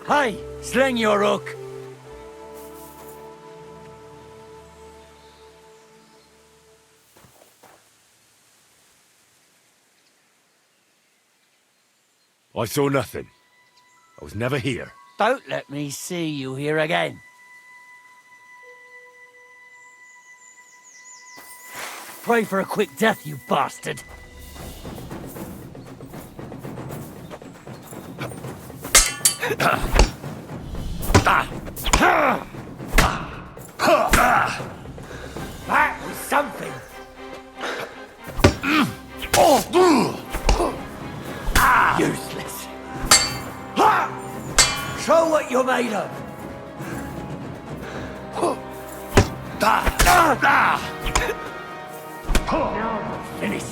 Hey, sling your hook. I saw nothing. I was never here. Don't let me see you here again. Pray for a quick death, you bastard. That was something. Useless. Show what you're made of. Now you're finished.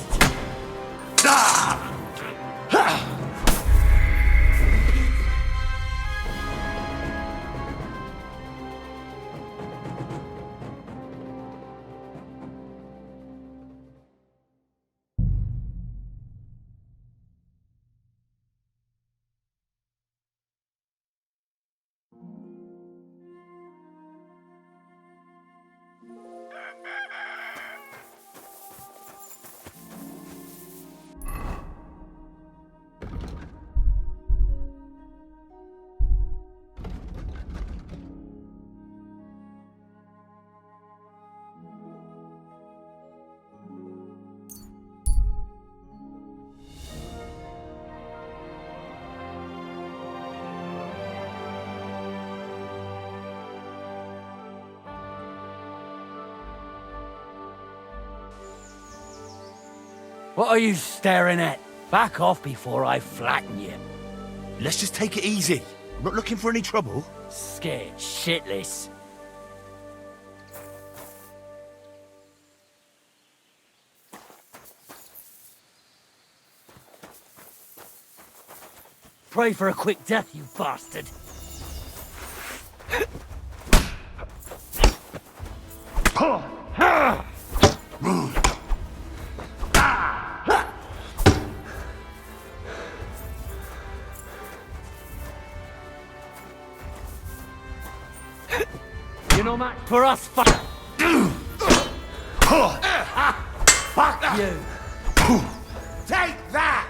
What are you staring at? Back off before I flatten you. Let's just take it easy. I'm not looking for any trouble. Scared shitless. Pray for a quick death, you bastard. You're no match for us, fuck. Fuck you. Take that.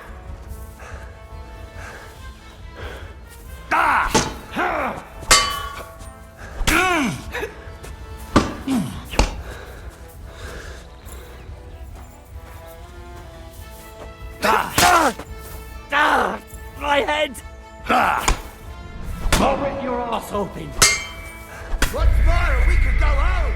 My head. I'll rip your ass open. What's more, we could go home!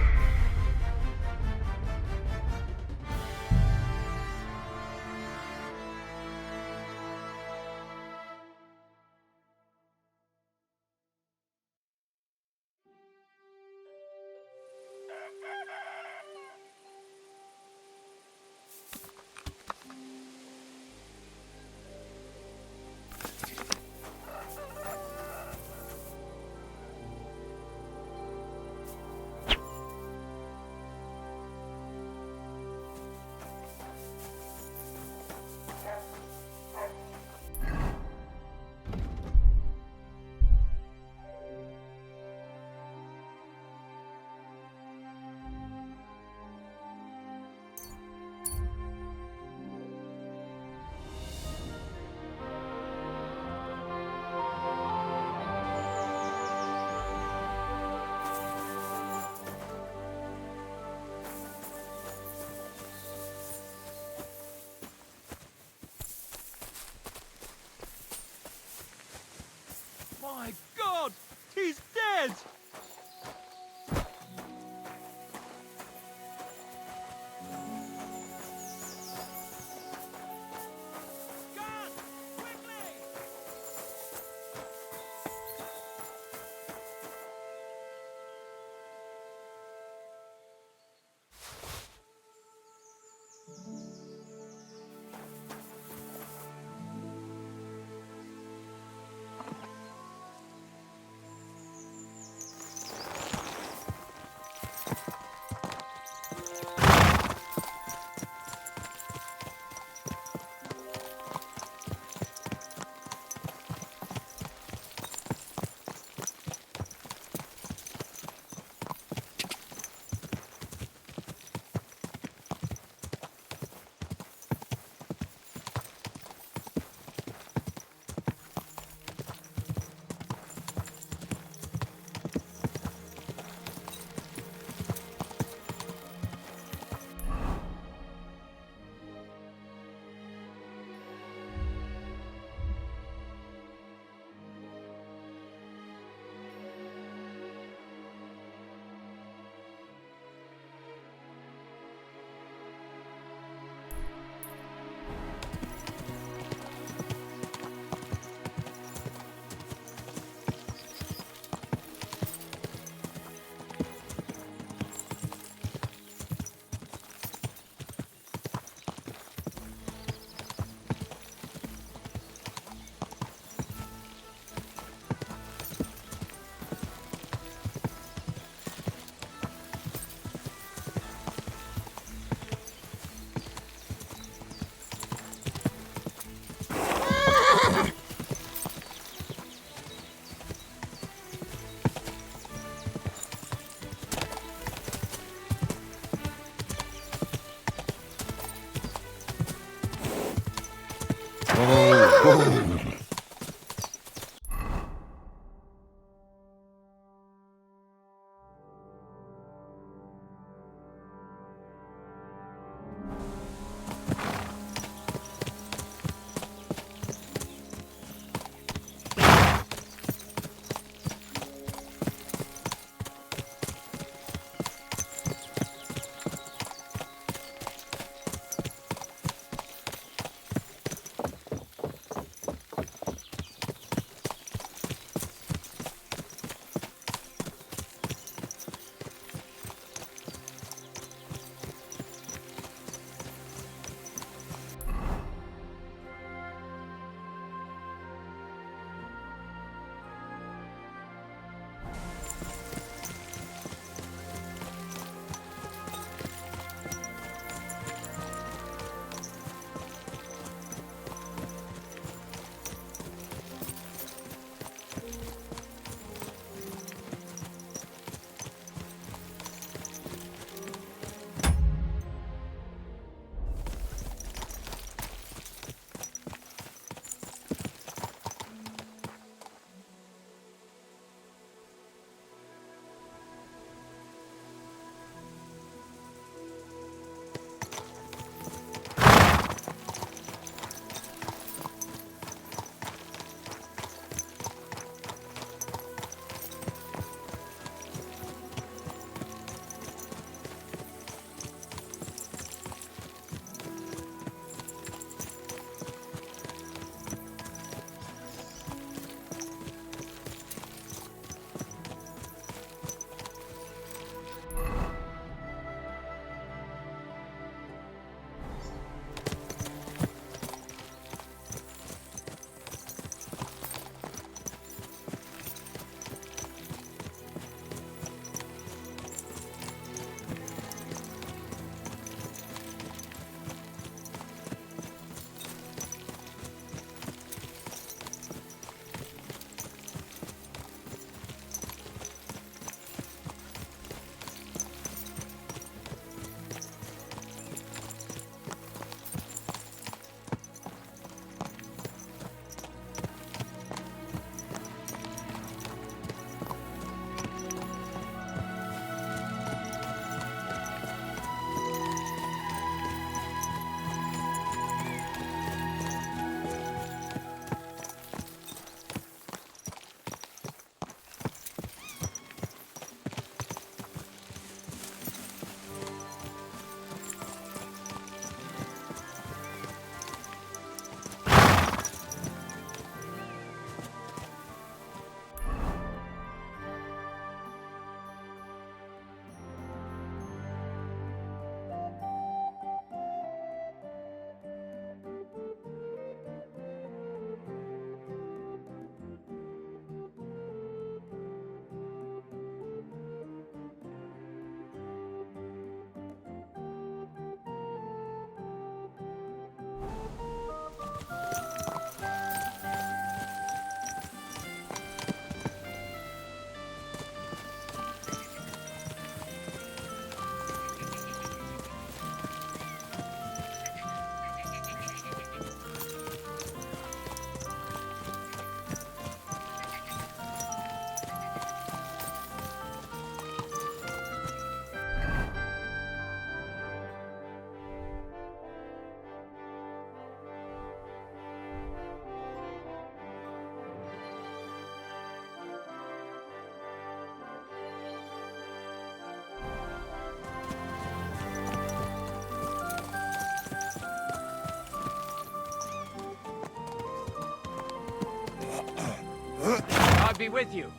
God be with you.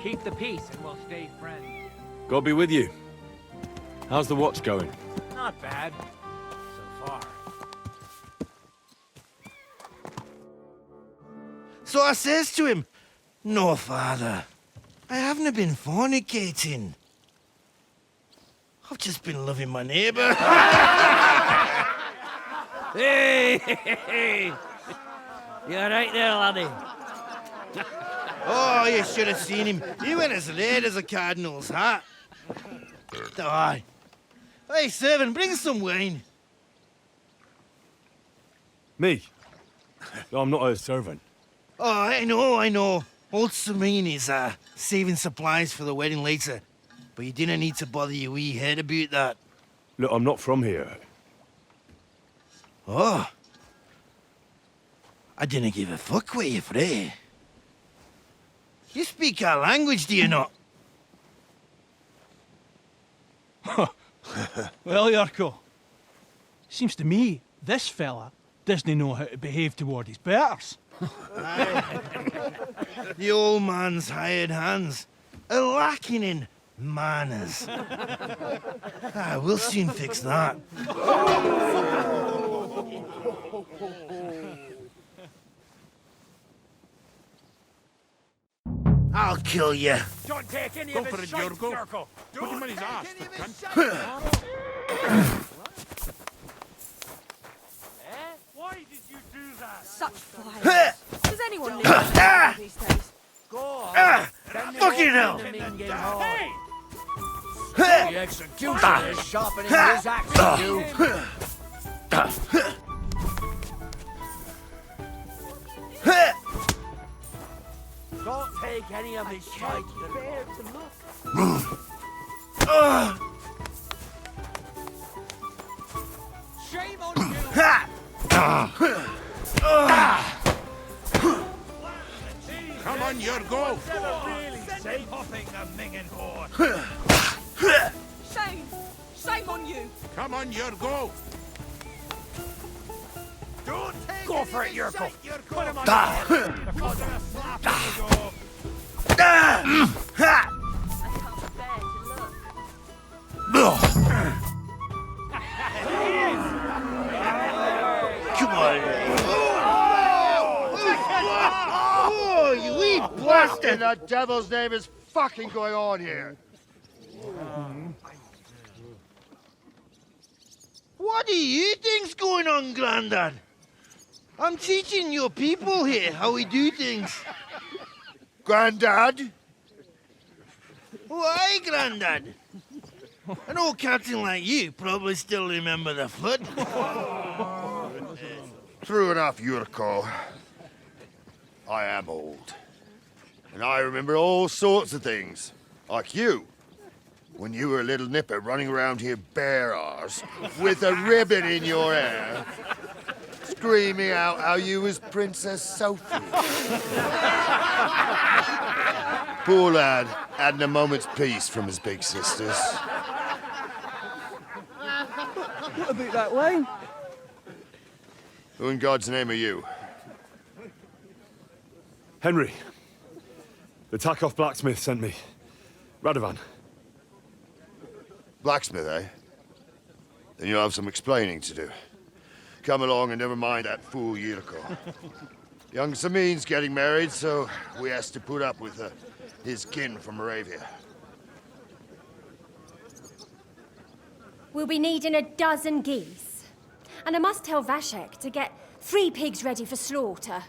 Keep the peace and we'll stay friends. God be with you. How's the watch going? Not bad. So far. So I says to him, "No, father, I haven't been fornicating. I've just been loving my neighbour." Hey! You're right there, laddie. Oh, you should have seen him. He went as late as a cardinal's hat. Aye. Hey, servant, bring some wine. Me? No, I'm not a servant. Oh, I know. Old Serene is saving supplies for the wedding later. But you didn't need to bother your wee head about that. Look, I'm not from here. Oh. I didn't give a fuck what you're frae. You speak our language, do you not? Well, Yurko, seems to me this fella doesn't know how to behave toward his betters. The old man's hired hands are lacking in manners. We'll soon fix that. I'll kill you. Don't take any of his shite, Yurko. Put him on his ass, you cunt. Why did you do that? Such fire. Does anyone live these days? Go on. Fucking hell. Hey! The executioner is sharpening his axe at you. Don't take any of his shite, Shame on you! Come on, Yurko. Popping the minging whore. Shame! Shame on you! Come on, Yurko. Don't take Go for it, Yurko. Put him on I can't bear to look. Come on. Oh, you wee What in the devil's name is fucking going on here? What do you think's going on, Grandad? I'm teaching your people here how we do things. Grandad? Why, Grandad? An old captain like you probably still remember the flood. True enough, Yurko. I am old. And I remember all sorts of things. Like you. When you were a little nipper running around here bare arse, with a ribbon in your hair, screaming out how you was Princess Sophie. Poor lad, hadn't a moment's peace from his big sisters. What about that wine? Who in God's name are you? Henry. The Takeoff blacksmith sent me. Radovan. Blacksmith, eh? Then you'll have some explaining to do. Come along and never mind that fool Yurko. Young Samin's getting married, so we has to put up with his kin from Moravia. We'll be needing a dozen geese. And I must tell Vashek to get 3 pigs ready for slaughter.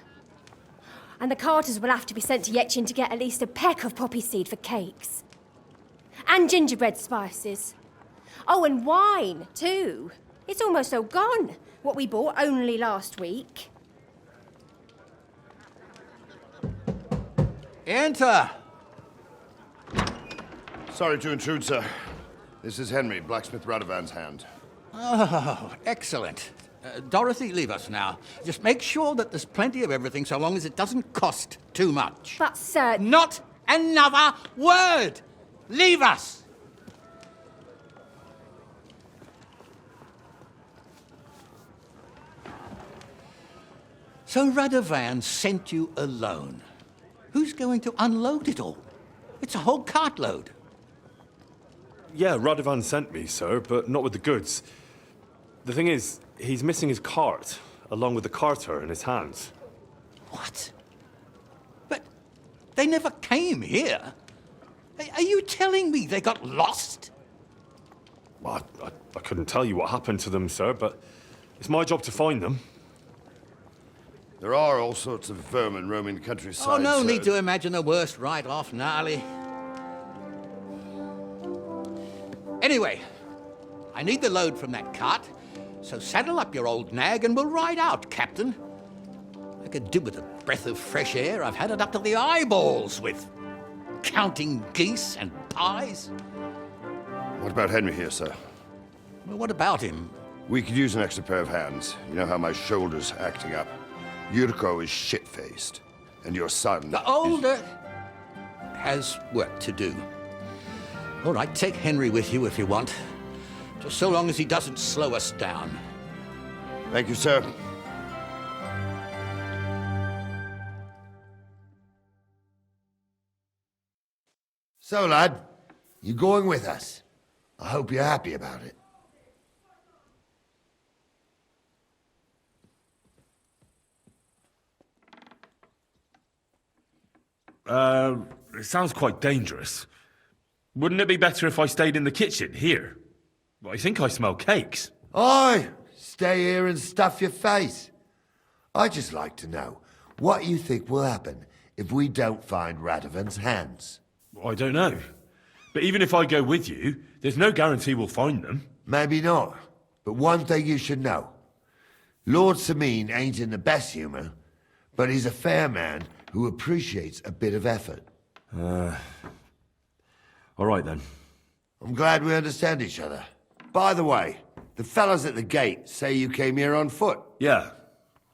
And the carters will have to be sent to Yechin to get at least a peck of poppy seed for cakes. And gingerbread spices. Oh, and wine, too. It's almost all gone, what we bought only last week. Enter. Sorry to intrude, sir. This is Henry, blacksmith Radovan's hand. Oh, excellent. Dorothy, leave us now. Just make sure that there's plenty of everything so long as it doesn't cost too much. But, sir... Not another word! Leave us! So Radovan sent you alone. Who's going to unload it all? It's a whole cartload. Yeah, Radovan sent me, sir, but not with the goods. The thing is, he's missing his cart, along with the carter in his hands. What? But they never came here. Are you telling me they got lost? Well, I couldn't tell you what happened to them, sir, but it's my job to find them. There are all sorts of vermin roaming the countryside. Oh, no sir. need to imagine the worst right off, gnarly. Anyway, I need the load from that cart, so saddle up your old nag and we'll ride out, Captain. could do with a breath of fresh air. I've had it up to the eyeballs with counting geese and pies. What about Henry here, sir? Well, what about him? We could use an extra pair of hands. You know how my shoulder's acting up. Yurko is shit-faced, and your son... The older has work to do. All right, take Henry with you if you want. Just so long as he doesn't slow us down. Thank you, sir. So, lad, you going with us? I hope you're happy about it. It sounds quite dangerous. Wouldn't it be better if I stayed in the kitchen, here? I think I smell cakes. Aye, stay here and stuff your face. I'd just like to know what you think will happen if we don't find Radovan's hands. I don't know. But even if I go with you, there's no guarantee we'll find them. Maybe not, but one thing you should know. Lord Sameen ain't in the best humour, but he's a fair man who appreciates a bit of effort. All right, then. I'm glad we understand each other. By the way, the fellas at the gate say you came here on foot. Yeah,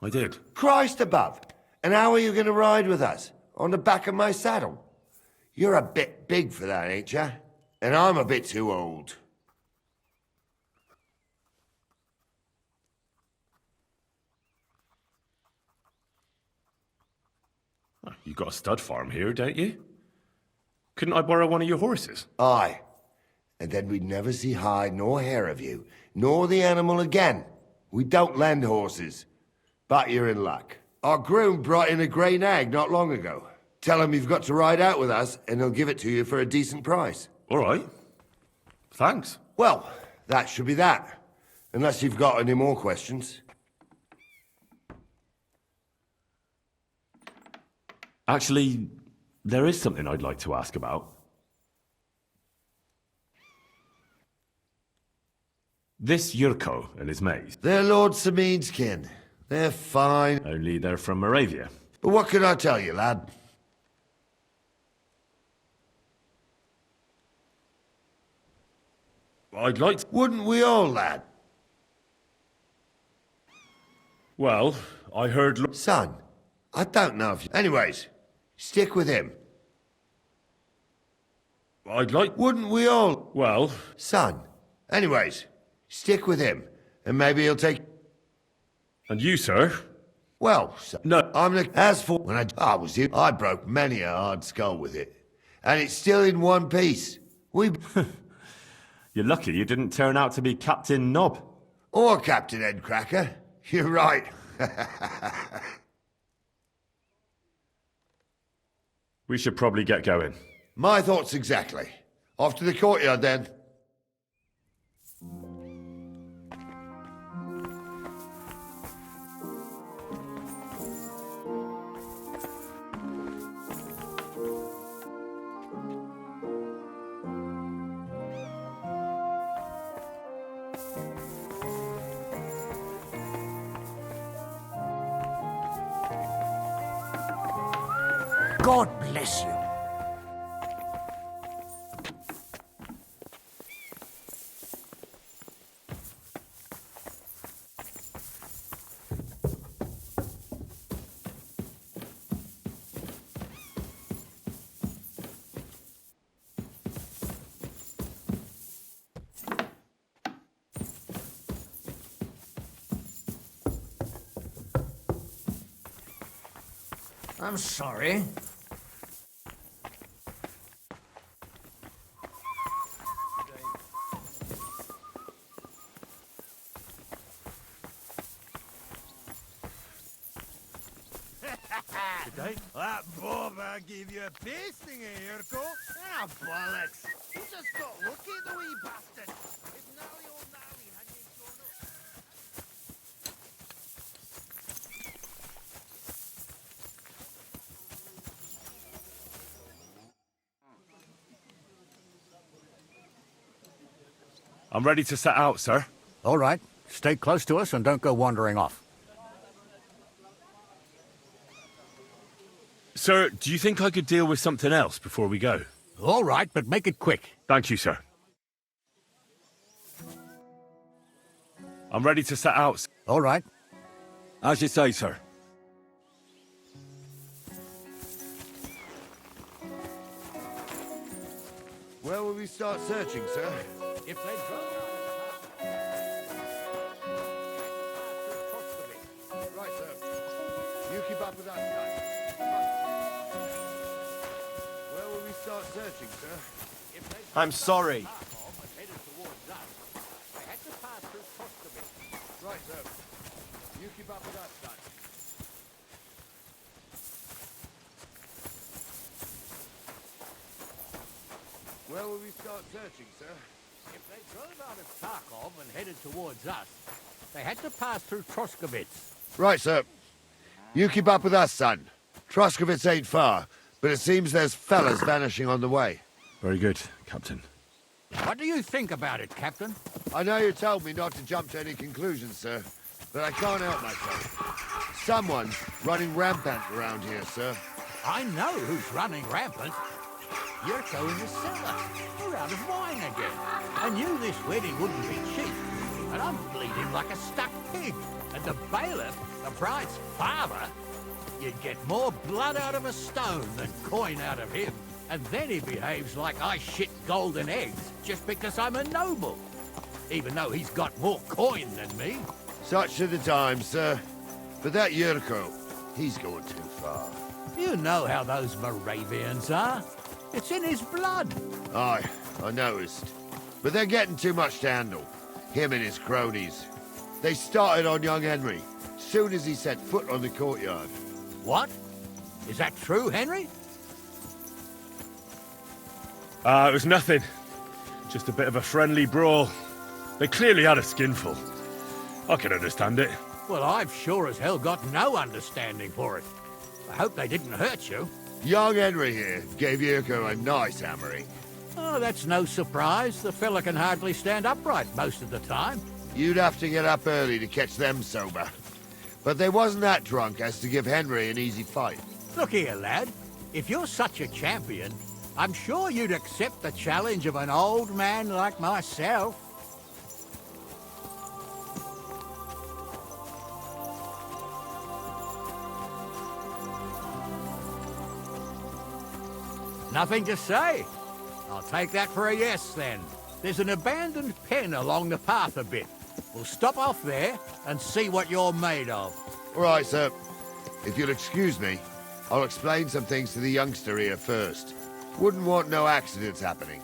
I did. Christ above! And how are you going to ride with us? On the back of my saddle? You're a bit big for that, ain't ya? And I'm a bit too old. You got a stud farm here, don't you? Couldn't I borrow one of your horses? Aye. And then we'd never see hide nor hair of you, nor the animal again. We don't lend horses. But you're in luck. Our groom brought in a grey nag not long ago. Tell him you've got to ride out with us, and he'll give it to you for a decent price. All right. Thanks. Well, that should be that. Unless you've got any more questions. Actually, there is something I'd like to ask about. This Yurko and his mates. They're Lord Sameen's kin. They're fine. Only they're from Moravia. But what can I tell you, lad? I'd like to... Wouldn't we all, lad? Well, I heard... Son, I don't know if you... Anyways, stick with him. I'd like... Wouldn't we all... Well... Son, anyways, stick with him, and maybe he'll take... And you, sir? Well, son, No. I'm the... As for when I was here, I broke many a hard skull with it. And it's still in one piece. We... You're lucky you didn't turn out to be Captain Knob. Or Captain Headcracker. You're right. We should probably get going. My thoughts exactly. Off to the courtyard, then. God bless you. I'm sorry. That bobber gave you a pasting, Yurko? Ah, bollocks. You just got lucky, the wee bastard. If Nally old Nally hadn't shown up... I'm ready to set out, sir. All right. Stay close to us and don't go wandering off. Sir, do you think I could deal with something else before we go? All right, but make it quick. Thank you, sir. I'm ready to set out. All right. As you say, sir. Where will we start searching, sir? If they Right, sir. You keep up with that guy. Where will we start searching, sir? I'm sorry. Right, sir. You keep up with that guy. Where will we start searching, sir? If they drove out of Kharkov and headed towards us, they had to pass through Troskovitz. Right, sir. You keep up with us, son. Troskovitz ain't far, but it seems there's fellas vanishing on the way. Very good, Captain. What do you think about it, Captain? I know you told me not to jump to any conclusions, sir, but I can't help myself. Someone's running rampant around here, sir. I know who's running rampant. Yurko in the cellar. We're out of wine again. I knew this wedding wouldn't be cheap, and I'm bleeding like a stuck pig. And the bailiff, the bride's father, you'd get more blood out of a stone than coin out of him. And then he behaves like I shit golden eggs just because I'm a noble. Even though he's got more coin than me. Such are the times, sir. But that Yurko, he's going too far. You know how those Moravians are. It's in his blood. Aye, I noticed. But they're getting too much to handle. Him and his cronies. They started on young Henry, soon as he set foot on the courtyard. What? Is that true, Henry? It was nothing. Just a bit of a friendly brawl. They clearly had a skinful. I can understand it. Well, I've sure as hell got no understanding for it. I hope they didn't hurt you. Young Henry here gave Yurko a nice hammering. Oh, that's no surprise. The fella can hardly stand upright most of the time. You'd have to get up early to catch them sober. But they wasn't that drunk as to give Henry an easy fight. Look here, lad. If you're such a champion, I'm sure you'd accept the challenge of an old man like myself. Nothing to say. I'll take that for a yes, then. There's an abandoned pen along the path a bit. We'll stop off there and see what you're made of. All right, sir. If you'll excuse me, I'll explain some things to the youngster here first. Wouldn't want no accidents happening.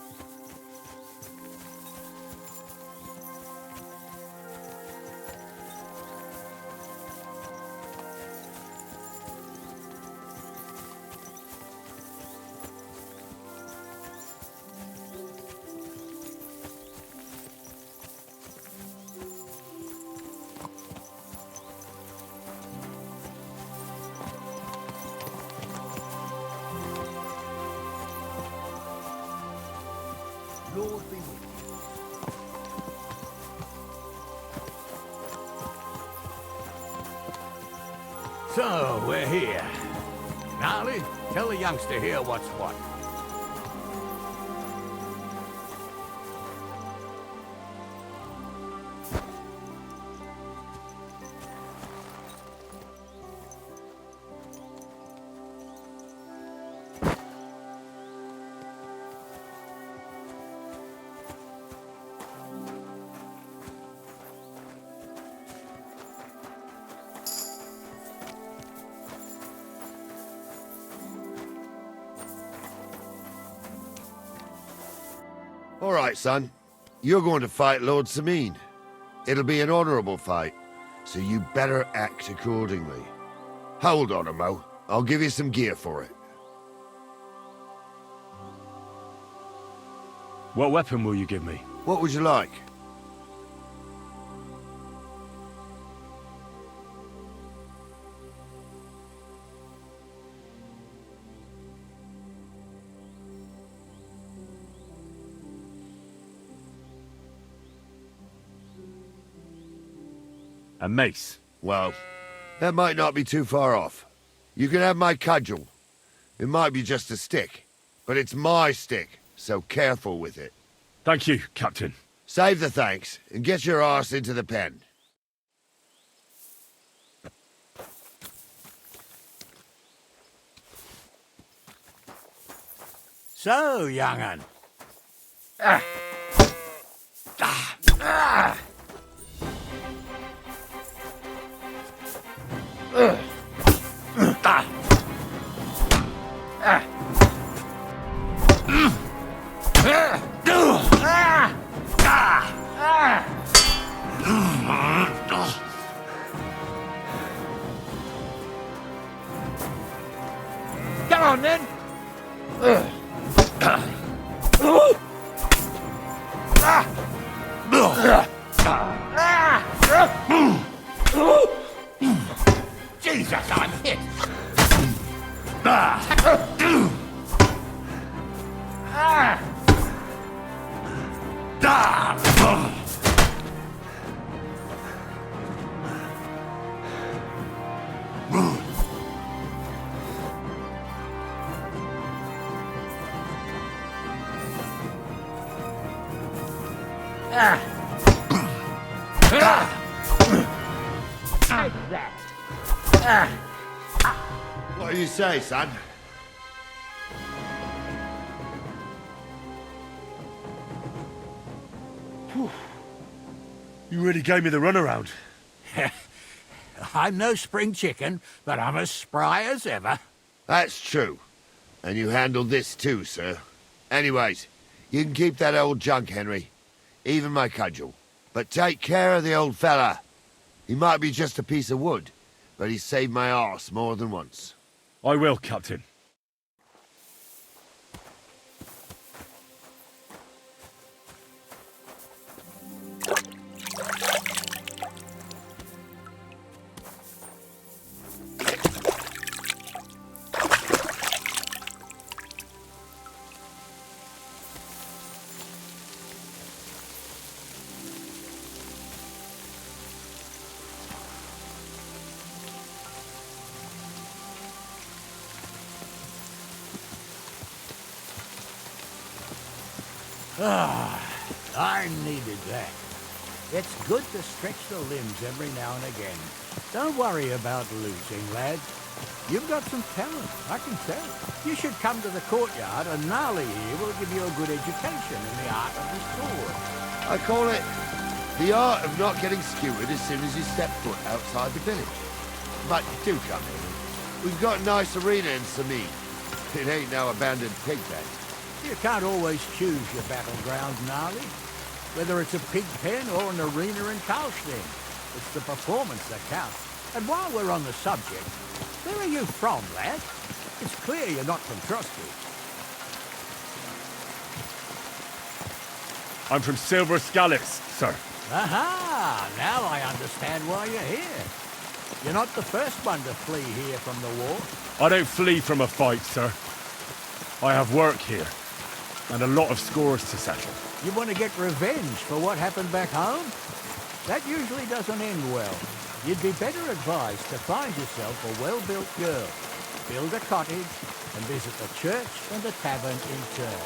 Lord be with you. So, we're here. Gnarly, tell the youngster here what's what. All right, son. You're going to fight Lord Samine. It'll be an honorable fight, so you better act accordingly. Hold on a mo. I'll give you some gear for it. What weapon will you give me? What would you like? A mace. Well, that might not be too far off. You can have my cudgel. It might be just a stick, but it's my stick, so careful with it. Thank you, Captain. Save the thanks, and get your arse into the pen. So, young'un. Come on, then. Jesus, I'm hit. What do you say, son? You really gave me the runaround. I'm no spring chicken, but I'm as spry as ever. That's true. And you handled this too, sir. Anyways, you can keep that old junk, Henry. Even my cudgel. But take care of the old fella. He might be just a piece of wood, but he's saved my arse more than once. I will, Captain. I needed that. It's good to stretch the limbs every now and again. Don't worry about losing, lad. You've got some talent, I can tell. You should come to the courtyard, and Gnarly here will give you a good education in the art of the sword. I call it the art of not getting skewered as soon as you step foot outside the village. But do come in. We've got a nice arena in Sami. It ain't no abandoned pig pen. You can't always choose your battleground, Gnarly. Whether it's a pig pen or an arena in Karlstein, it's the performance that counts. And while we're on the subject, where are you from, lad? It's clear you're not from Trusty. I'm from Silver Scallops, sir. Aha! Now I understand why you're here. You're not the first one to flee here from the war. I don't flee from a fight, sir. I have work here, and a lot of scores to settle. You want to get revenge for what happened back home? That usually doesn't end well. You'd be better advised to find yourself a well-built girl, build a cottage, and visit the church and the tavern in turn.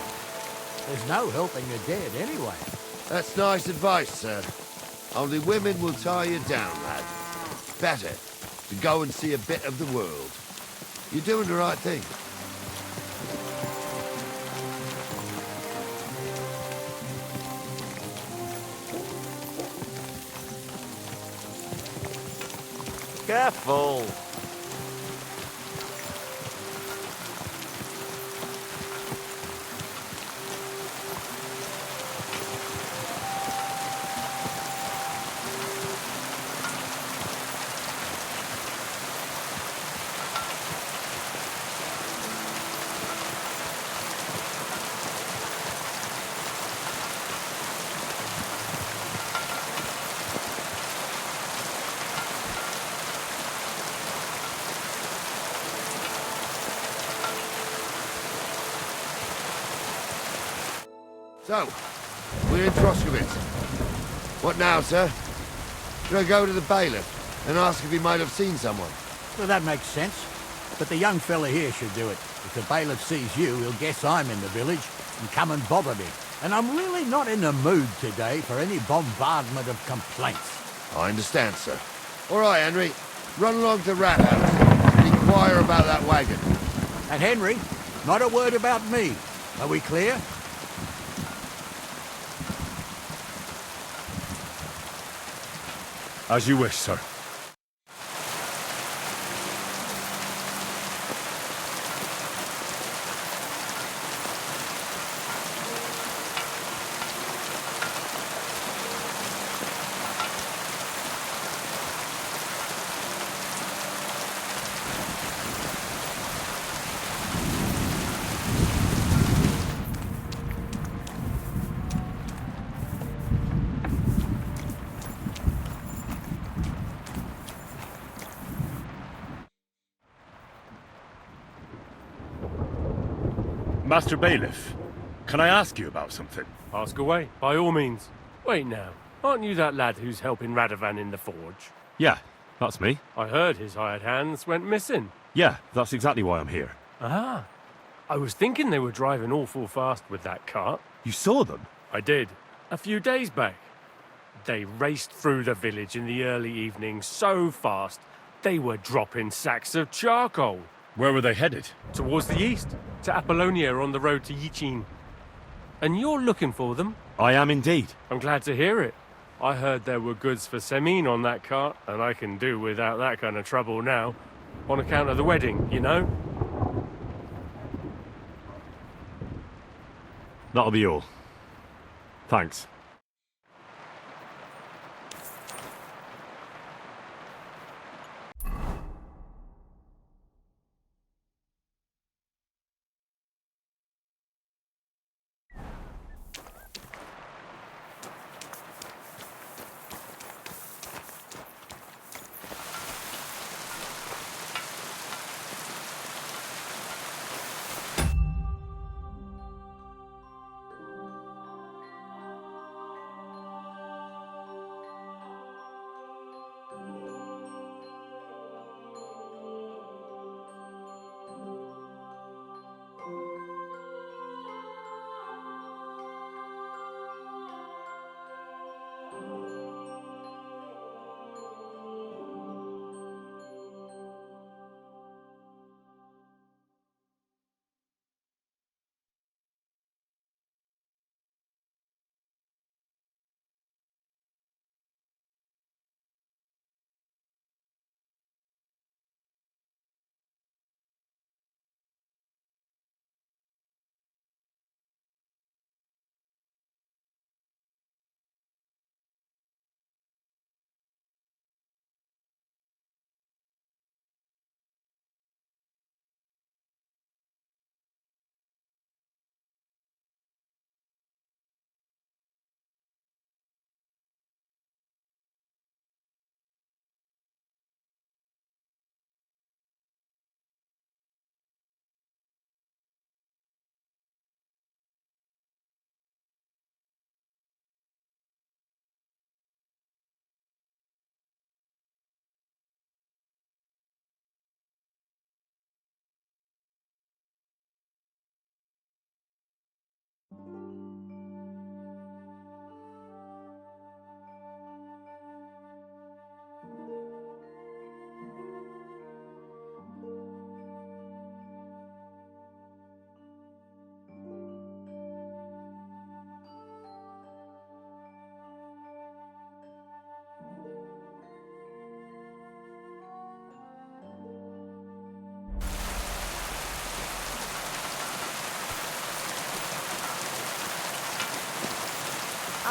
There's no helping the dead anyway. That's nice advice, sir. Only women will tie you down, lad. Better to go and see a bit of the world. You're doing the right thing. Careful. So, we're in Troskowitz. What now, sir? Should I go to the bailiff and ask if he might have seen someone? Well, that makes sense. But the young fella here should do it. If the bailiff sees you, he'll guess I'm in the village and come and bother me. And I'm really not in the mood today for any bombardment of complaints. I understand, sir. All right, Henry. Run along to Rat House and inquire about that wagon. And Henry, not a word about me. Are we clear? As you wish, sir. Master Bailiff, can I ask you about something? Ask away, by all means. Wait now, aren't you that lad who's helping Radovan in the forge? Yeah, that's me. I heard his hired hands went missing. Yeah, that's exactly why I'm here. Ah, I was thinking they were driving awful fast with that cart. You saw them? I did, a few days back. They raced through the village in the early evening so fast, they were dropping sacks of charcoal. Where were they headed? Towards the east, to Apollonia on the road to Yichin. And you're looking for them? I am indeed. I'm glad to hear it. I heard there were goods for Semin on that cart, and I can do without that kind of trouble now. On account of the wedding, you know? That'll be all. Thanks.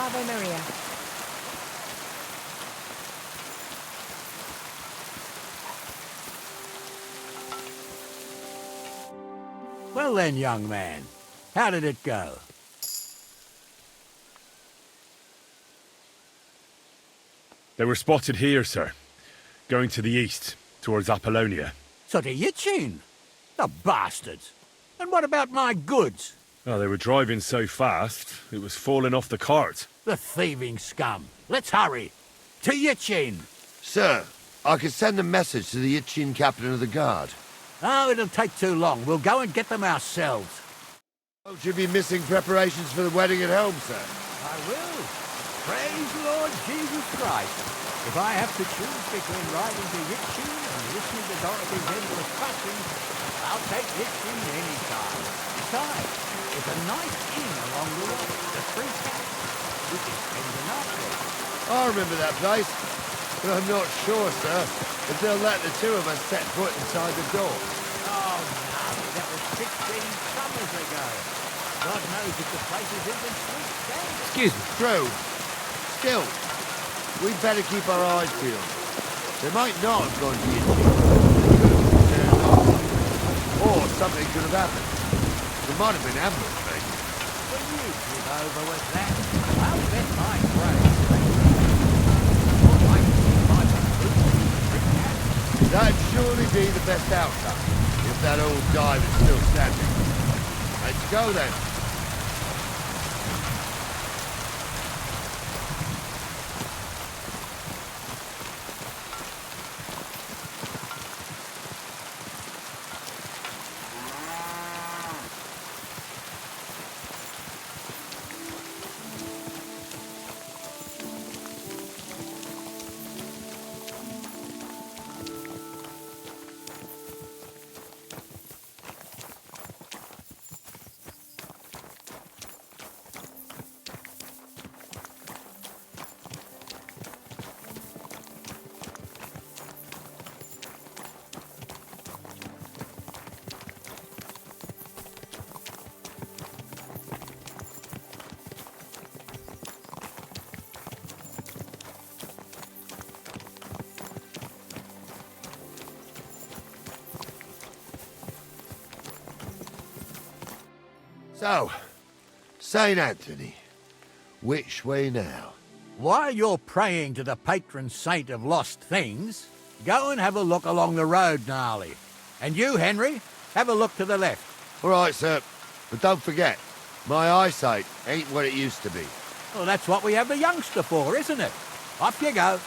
Ave Maria. Well then, young man, how did it go? They were spotted here, sir. Going to the east, towards Apollonia. So to Yichin? The bastards! And what about my goods? Oh, they were driving so fast, it was falling off the cart. The thieving scum. Let's hurry. To Yichin! Sir, I could send a message to the Itchin captain of the guard. Oh, it'll take too long. We'll go and get them ourselves. Won't you be missing preparations for the wedding at home, sir? I will. Praise the Lord Jesus Christ. If I have to choose between riding to Yitchin and listening to Dorothy's endless fashions, I'll take Yitchin any time. Besides, there's a nice inn along the way, the Three Cats. We can spend the night there. I remember that place, but I'm not sure, sir, if they'll let the two of us set foot inside the door. Oh, no, that was 16 summers ago. God knows if the place is even sweet standing. Excuse me. True. Still, we'd better keep our eyes peeled. They might not have gone to Yitchin. Or something could have happened. There might have been ambushed, maybe. When you give over with that, I'll bet my praise. Or I can see my boots in the Three Cats. That'd surely be the best outcome, if that old dive is still standing. Let's go then. So, St. Anthony, which way now? While you're praying to the patron saint of lost things, go and have a look along the road, Gnarly. And you, Henry, have a look to the left. All right, sir, but don't forget, my eyesight ain't what it used to be. Well, that's what we have the youngster for, isn't it? Off you go.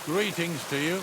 Greetings to you.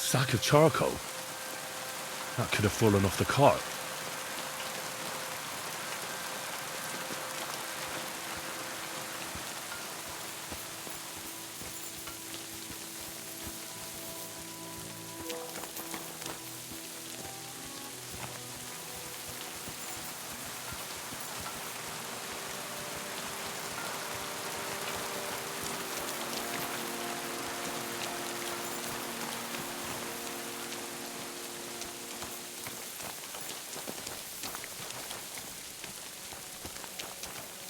sack of charcoal? That could have fallen off the cart.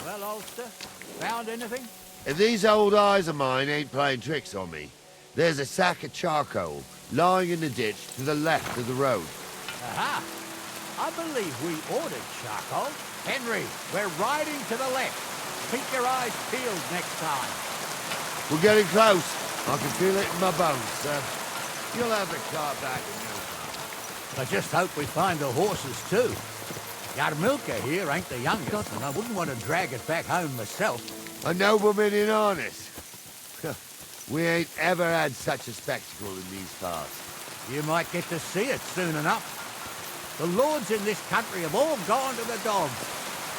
Well, Ulster, found anything? If these old eyes of mine ain't playing tricks on me, there's a sack of charcoal lying in the ditch to the left of the road. Aha! I believe we ordered charcoal. Henry, we're riding to the left. Keep your eyes peeled next time. We're getting close. I can feel it in my bones, sir. You'll have the car back in no time. I just hope we find the horses too. Yarmilka here ain't the youngest, and I wouldn't want to drag it back home myself. A nobleman in harness. We ain't ever had such a spectacle in these parts. You might get to see it soon enough. The lords in this country have all gone to the dogs.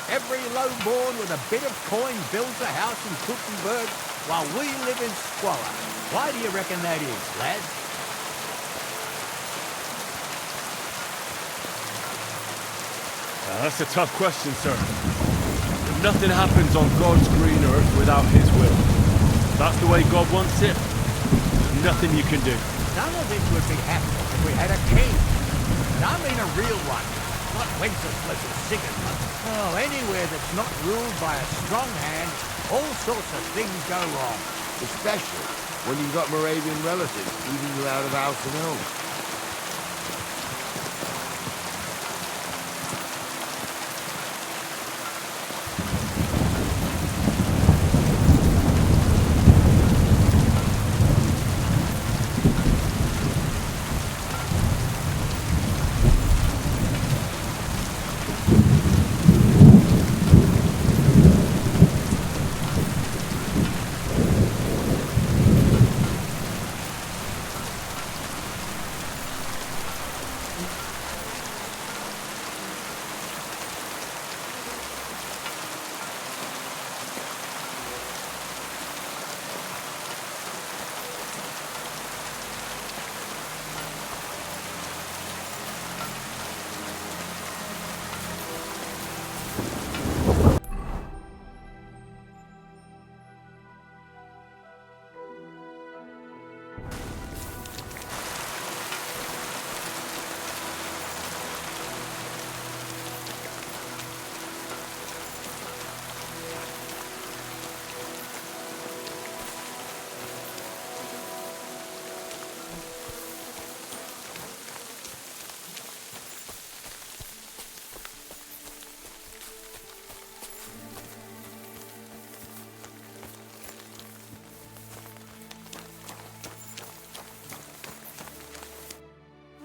Every lowborn with a bit of coin builds a house in Kuttenberg while we live in squalor. Why do you reckon that is, lads? That's a tough question, sir. Nothing happens on God's green earth without his will. That's the way God wants it. There's nothing you can do. None of this would be happening if we had a king. And I mean a real one, not Wenceslas or Sigismund. Oh, anywhere that's not ruled by a strong hand, all sorts of things go wrong. Especially when you've got Moravian relatives eating you out of house and home.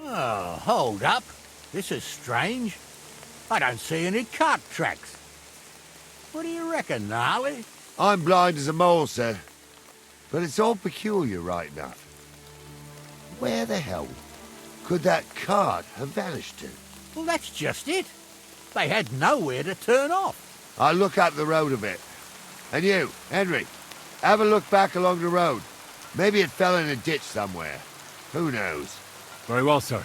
Oh, hold up. This is strange. I don't see any cart tracks. What do you reckon, Gnarly? I'm blind as a mole, sir. But it's all peculiar right enough. Where the hell could that cart have vanished to? Well, that's just it. They had nowhere to turn off. I'll look up the road a bit. And you, Henry, have a look back along the road. Maybe it fell in a ditch somewhere. Who knows? Very well, sir.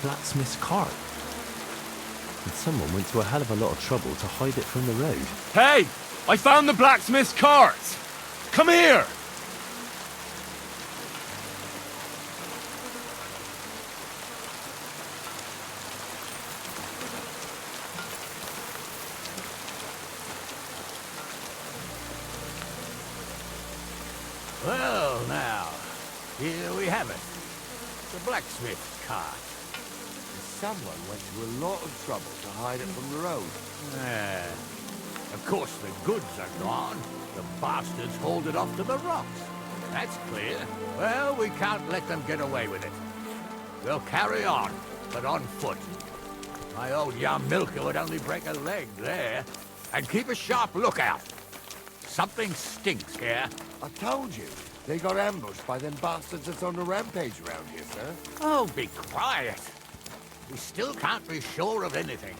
Blacksmith's cart. And someone went to a hell of a lot of trouble to hide it from the road. Hey! I found the blacksmith's cart! Come here! Well, now, here we have it. The blacksmith's cart. Someone went to a lot of trouble to hide it from the road. Yeah. Of course, the goods are gone. The bastards hauled it off to the rocks. That's clear. Well, we can't let them get away with it. We'll carry on, but on foot. My old young milker would only break a leg there. And keep a sharp lookout. Something stinks here. I told you, they got ambushed by them bastards that's on the rampage around here, sir. Oh, be quiet. We still can't be sure of anything.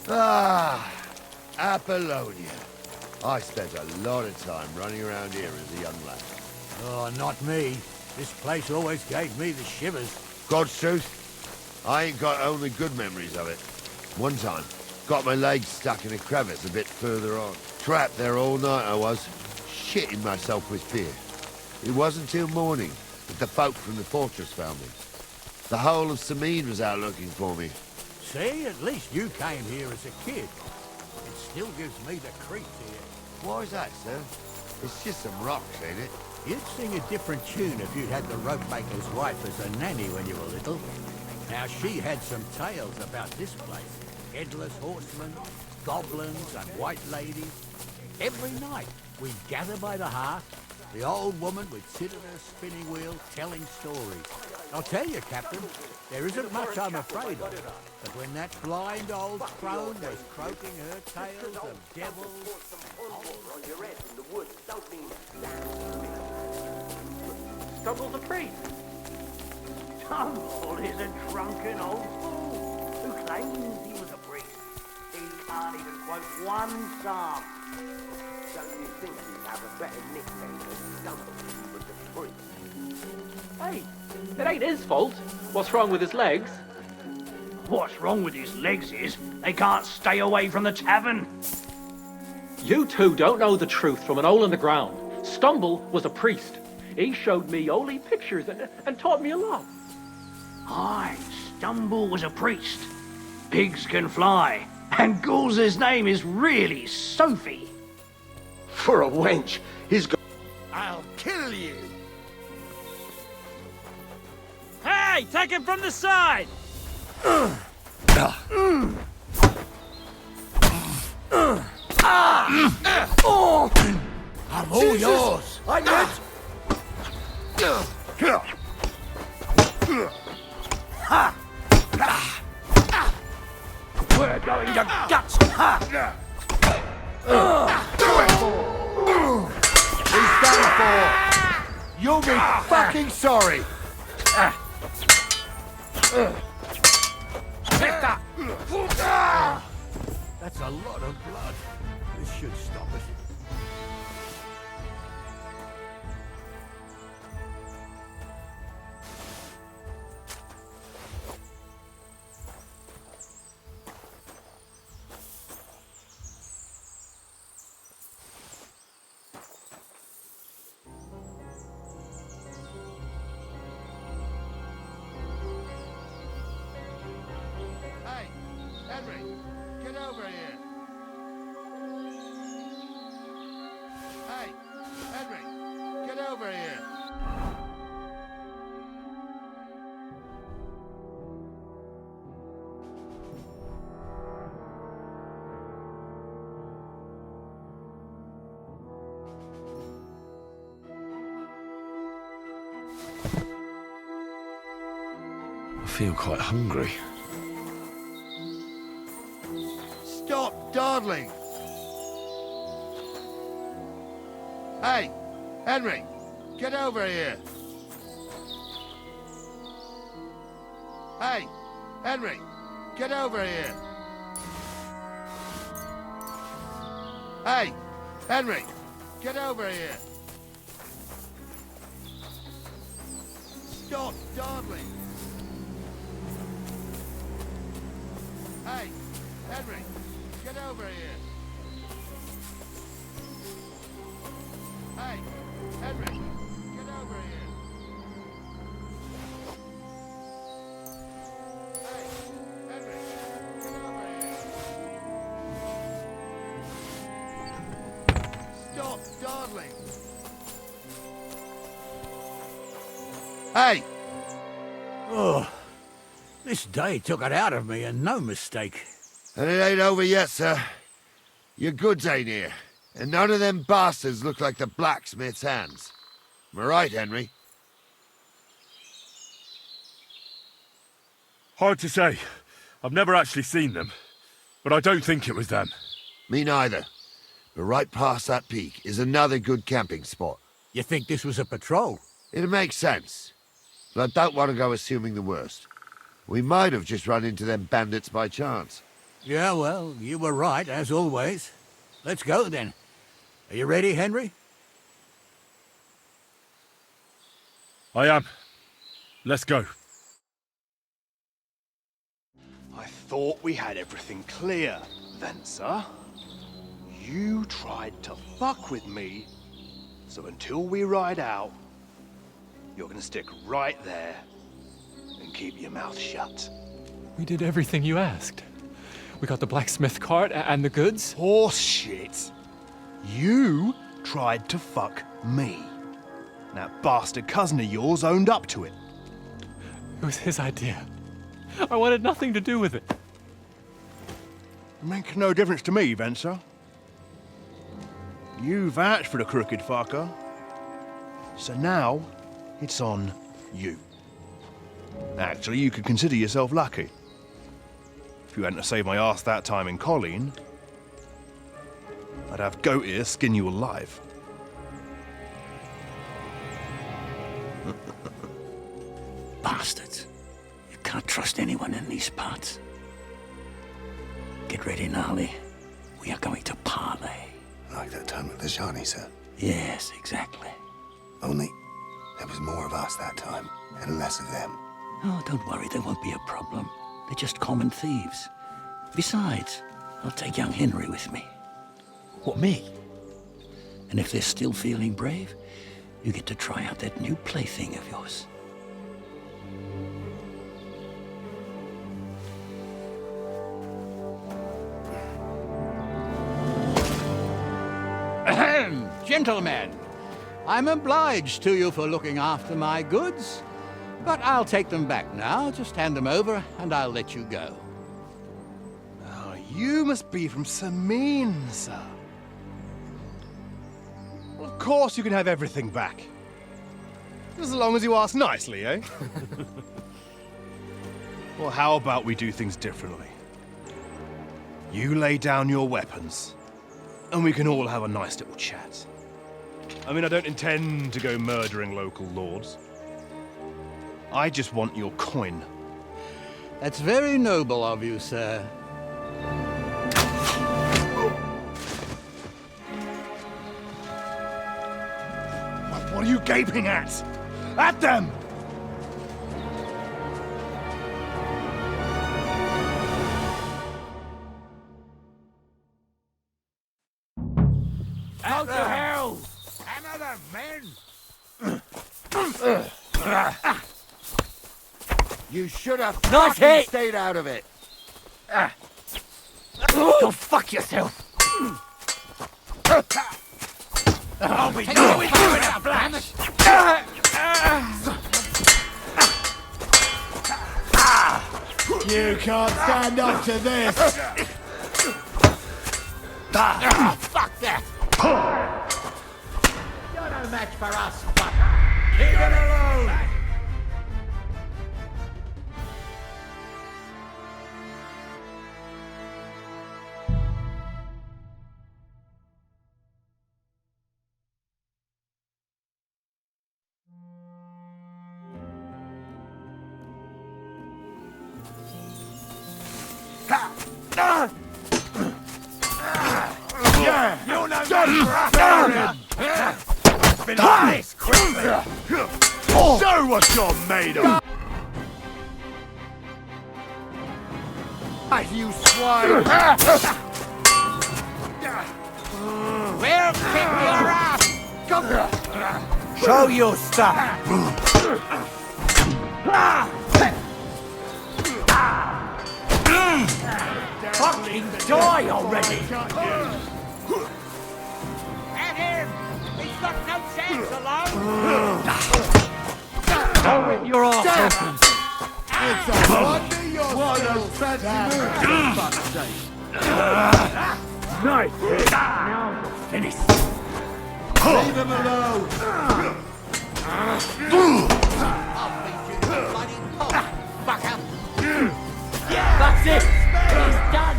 Ah, Apollonia. I spent a lot of time running around here as a young lad. Oh, not me. This place always gave me the shivers. God's truth, I ain't got only good memories of it. One time, got my legs stuck in a crevice a bit further on. Trapped there all night I was, shitting myself with fear. It wasn't till morning that the folk from the fortress found me. The whole of Samine was out looking for me. See, at least you came here as a kid. It still gives me the creeps here. Why is that, sir? It's just some rocks, ain't it? You'd sing a different tune if you'd had the rope maker's wife as a nanny when you were little. Now, she had some tales about this place. Headless horsemen, goblins, and white ladies. Every night, we'd gather by the hearth. The old woman would sit at her spinning wheel telling stories. I'll tell you, Captain, there isn't much I'm afraid of. But when that blind old crone was croaking her tales of devils... Stumble's a priest. Stumble is a drunken old fool who claims he was a priest. He can't even quote one psalm. Don't you think he'd have a better nickname than Stumble if he was a priest? Hey, it ain't his fault. What's wrong with his legs? What's wrong with his legs is they can't stay away from the tavern. You two don't know the truth from an hole in the ground. Stumble was a priest. He showed me holy pictures and taught me a lot. Aye, Stumble was a priest. Pigs can fly, and Ghoul's name is really Sophie. For a wench, he's got... I'll kill you! Hey, take him from the side! I'm all yours! I meant... We're going to guts! He's done for! You'll be fucking sorry! That's a lot of blood. This should stop it. Hey, Henry, get over here. Hey, Henry, get over here. I feel quite hungry. Stop dawdling! Hey, Henry, get over here. Hey, Henry, get over here. Hey, Henry, get over here. Stop dawdling. Hey, Henry, get over here. Hey, Henry, get over here. lordling. Hey! Oh, this day took it out of me, and no mistake. And it ain't over yet, sir. Your goods ain't here. And none of them bastards look like the blacksmith's hands. Am I right, Henry? Hard to say. I've never actually seen them. But I don't think it was them. Me neither. But right past that peak is another good camping spot. You think this was a patrol? It makes sense. But I don't want to go assuming the worst. We might have just run into them bandits by chance. Yeah, well, you were right, as always. Let's go, then. Are you ready, Henry? I am. Let's go. I thought we had everything clear, Venser. You tried to fuck with me, so until we ride out, you're gonna stick right there and keep your mouth shut. We did everything you asked. We got the blacksmith cart and the goods. Horse shit. You tried to fuck me. That bastard cousin of yours owned up to it. It was his idea. I wanted nothing to do with it. Make no difference to me, Venser. You vouched for the crooked fucker. So now, it's on you. Actually, you could consider yourself lucky. If you hadn't saved my ass that time in Colleen, I'd have goat ear skin you alive. Bastards. You can't trust anyone in these parts. Get ready, Gnarly. We are going to parley. Like that time with the Shani, sir? Yes, exactly. Only there was more of us that time, and less of them. Oh, don't worry, there won't be a problem. They're just common thieves. Besides, I'll take young Henry with me. What, me? And if they're still feeling brave, you get to try out that new plaything of yours. Ahem, gentlemen, I'm obliged to you for looking after my goods, but I'll take them back now. Just hand them over, and I'll let you go. Oh, you must be from Samin, sir. Well, of course you can have everything back. As long as you ask nicely, eh? Well, how about we do things differently? You lay down your weapons, and we can all have a nice little chat. I mean, I don't intend to go murdering local lords. I just want your coin. That's very noble of you, sir. What are you gaping at? At them! Out to hell! Another men! You should have Not fucking it! stayed out of it. Go fuck yourself! I'll be doing with you in a flash! You can't stand up to this! Fuck that! You're no match for us, fucker. Leave it alone! You're no match for Finish this quickly! Show what you're made of! You swine! We'll kick your ass! Show your stuff! Fucking die already! At him! dance alone? I'll rip your arse open. It's a wonder you're What still a fancy move, standing. for fuck's sake. Nice hit. Now finish. Leave him alone. I'll beat you to a bloody pulp, fucker. That's it. He's done.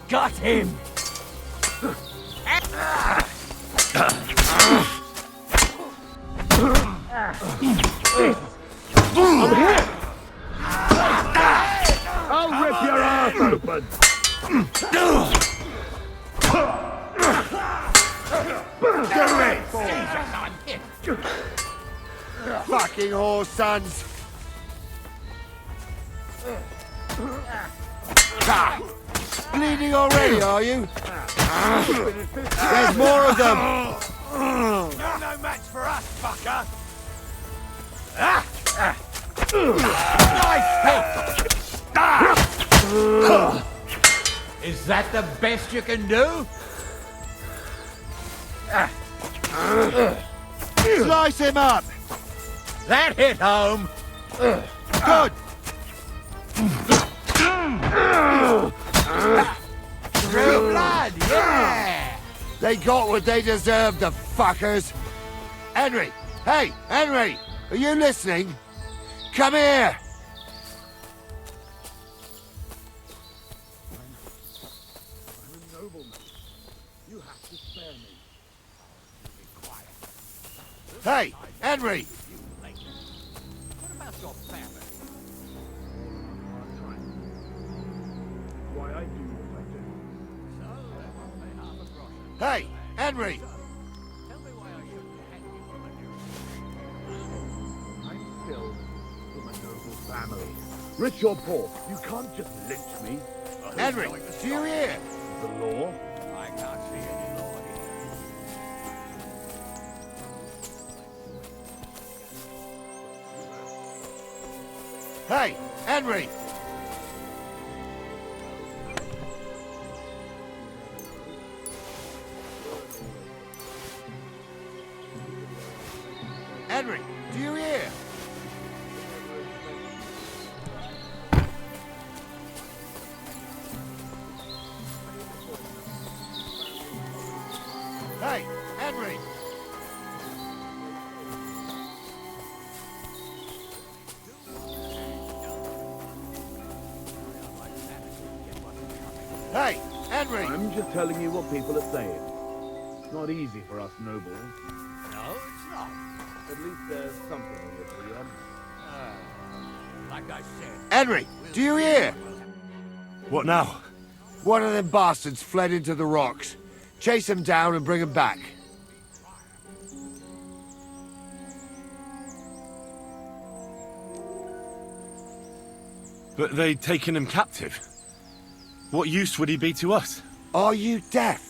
Got him! I'm here! I'll rip your ass open! Fucking whore sons! Bleeding already, are you? There's more of them! You're no match for us, fucker. Nice hit! Is that the best you can do? Slice him up! That hit home! Good! True blood, yeah! They got what they deserved, the fuckers! Henry! Hey, Henry! Are you listening? Come here! I'm a nobleman. You have to spare me. Be quiet. Hey, Henry! What about your family? Why I do what I do. So, that won't pay half a groschen. Hey, Henry! Tell me why I shouldn't hang you from a I'm still from a noble family. Rich or poor, you can't just lynch me. Henry, do you hear? The law? I can't see any law here. Hey, Henry! Henry, do you hear? Hey, Henry! Hey, Henry! I'm just telling you what people are saying. It's not easy for us nobles. No, it's not. At least there's something in this here. Like I said. Henry, do you hear? What now? One of them bastards fled into the rocks. Chase him down and bring him back. But they'd taken him captive. What use would he be to us? Are you deaf?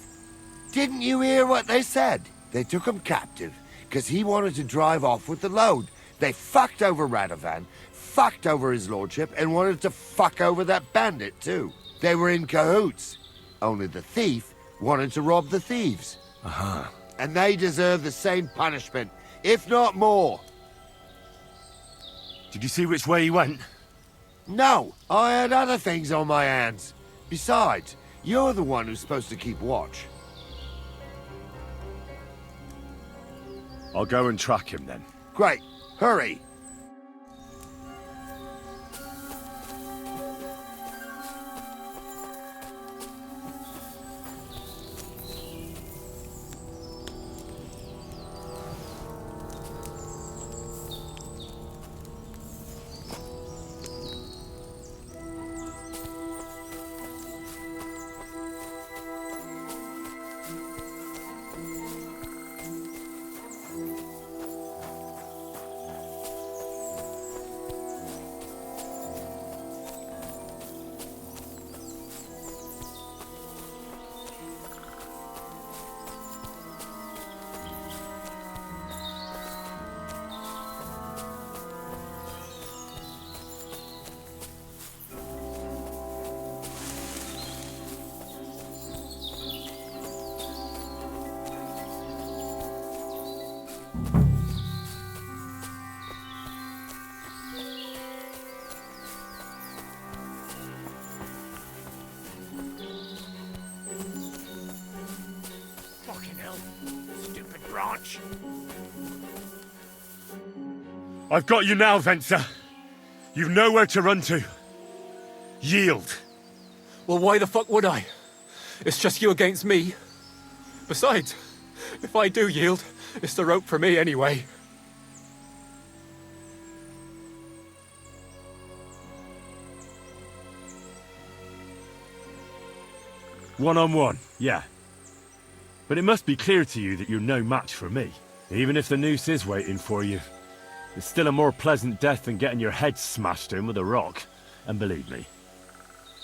Didn't you hear what they said? They took him captive because he wanted to drive off with the load. They fucked over Radovan, fucked over his lordship, and wanted to fuck over that bandit too. They were in cahoots. Only the thief wanted to rob the thieves. Uh-huh. And they deserve the same punishment, if not more. Did you see which way he went? No, I had other things on my hands. Besides, you're the one who's supposed to keep watch. I'll go and track him then. Great. Hurry. much. I've got you now, Venser. You've nowhere to run to. Yield. Well, why the fuck would I? It's just you against me. Besides, if I do yield, it's the rope for me anyway. One-on-one, yeah. But it must be clear to you that you're no match for me. Even if the noose is waiting for you, it's still a more pleasant death than getting your head smashed in with a rock. And believe me,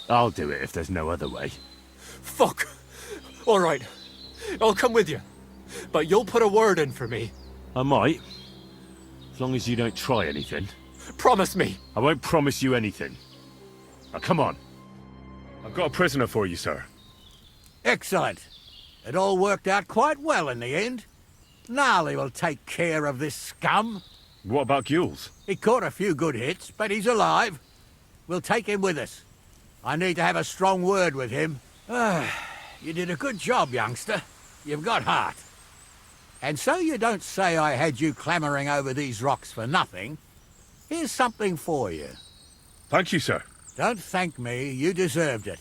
I'll do it if there's no other way. Fuck! All right, I'll come with you. But you'll put a word in for me. I might. As long as you don't try anything. Promise me. I won't promise you anything. Now, come on. I've got a prisoner for you, sir. Excellent. It all worked out quite well in the end. Gnarly will take care of this scum. What about Gules? He caught a few good hits, but he's alive. We'll take him with us. I need to have a strong word with him. You did a good job, youngster. You've got heart. And so you don't say I had you clambering over these rocks for nothing. Here's something for you. Thank you, sir. Don't thank me, you deserved it.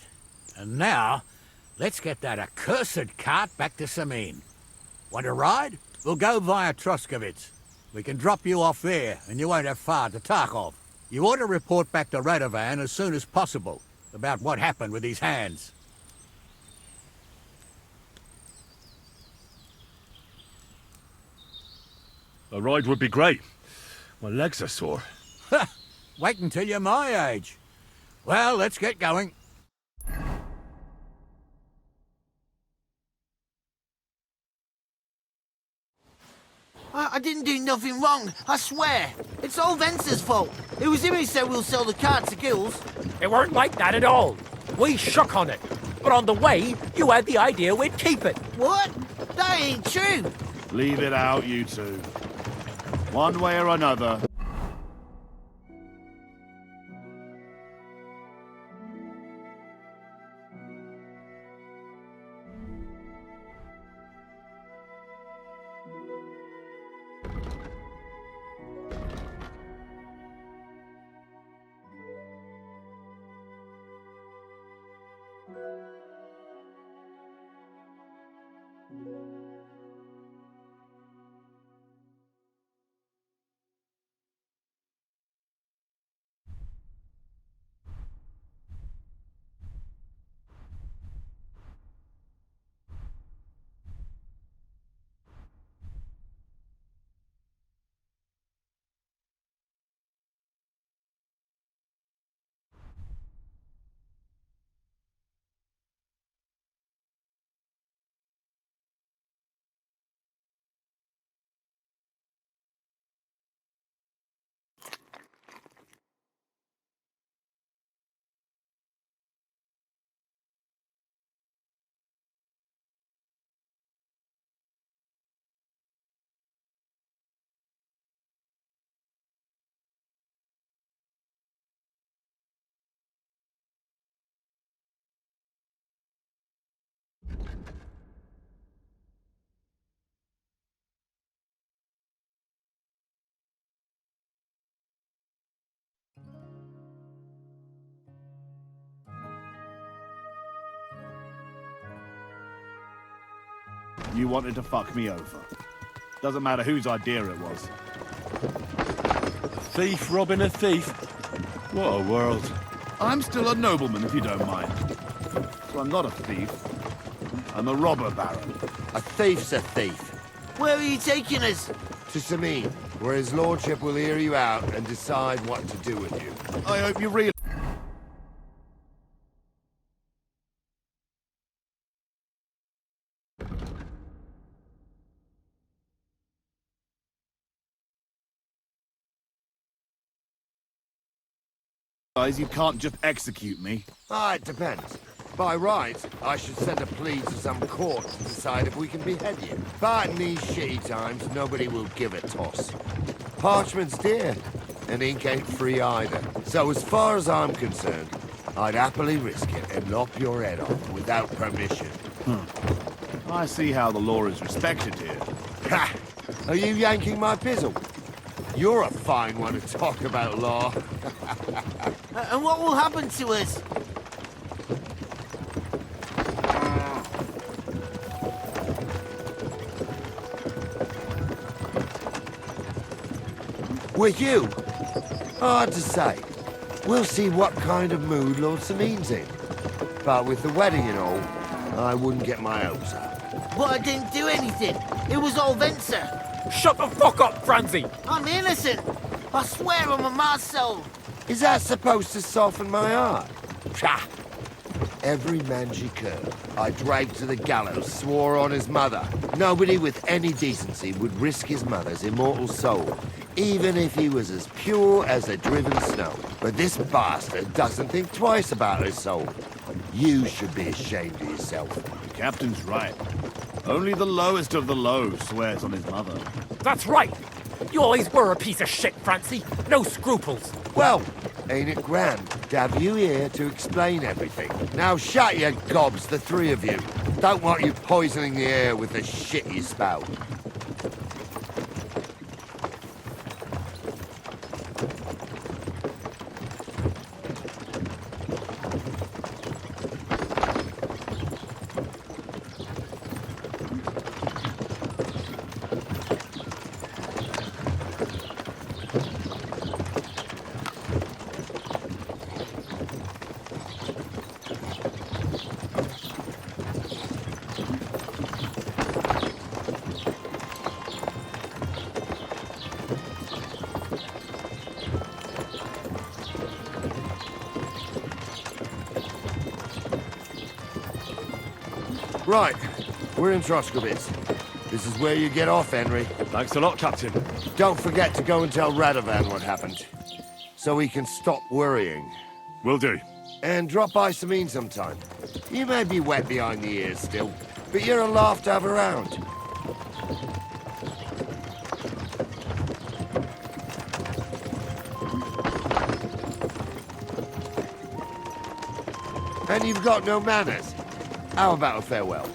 And now, let's get that accursed cart back to Samin. Want to ride? We'll go via Troskovitz. We can drop you off there, and you won't have far to Tarkov. You ought to report back to Radovan as soon as possible about what happened with his hands. A ride would be great. My legs are sore. Wait until you're my age. Well, let's get going. I didn't do nothing wrong, I swear. It's all Venser's fault. It was him who said we'll sell the cart to Gills. It weren't like that at all. We shook on it. But on the way, you had the idea we'd keep it. What? That ain't true. Leave it out, you two. One way or another. You wanted to fuck me over. Doesn't matter whose idea it was. A thief robbing a thief? What a world. I'm still a nobleman, if you don't mind. So I'm not a thief. I'm a robber baron. A thief's a thief. Where are you taking us? To Samin, where his lordship will hear you out and decide what to do with you. I hope you realize you can't just execute me. It depends. By rights, I should send a plea to some court to decide if we can behead you. But in these shitty times, nobody will give a toss. Parchment's dear, and ink ain't free either. So as far as I'm concerned, I'd happily risk it and lop your head off without permission. I see how the law is respected here. Ha! Are you yanking my pizzle? You're a fine one to talk about law. And what will happen to us? With you? Hard to say. We'll see what kind of mood Lord Samine's in. But with the wedding and all, I wouldn't get my hopes up. But I didn't do anything. It was all Vivencie. Shut the fuck up, Francie! I'm innocent. I swear on my ma's soul. Is that supposed to soften my heart? Psha! Every man she could, I dragged to the gallows, swore on his mother. Nobody with any decency would risk his mother's immortal soul, even if he was as pure as the driven snow. But this bastard doesn't think twice about his soul. You should be ashamed of yourself. The captain's right. Only the lowest of the low swears on his mother. That's right! You always were a piece of shit, Francie. No scruples. Well, ain't it grand to have you here to explain everything? Now shut your gobs, the three of you. Don't want you poisoning the air with the shit you spout. Right, we're in Troskowitz. This is where you get off, Henry. Thanks a lot, Captain. Don't forget to go and tell Radovan what happened, so he can stop worrying. Will do. And drop by Samine sometime. You may be wet behind the ears still, but you're a laugh to have around. And you've got no manners. How about a farewell?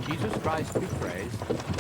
Jesus Christ be praised.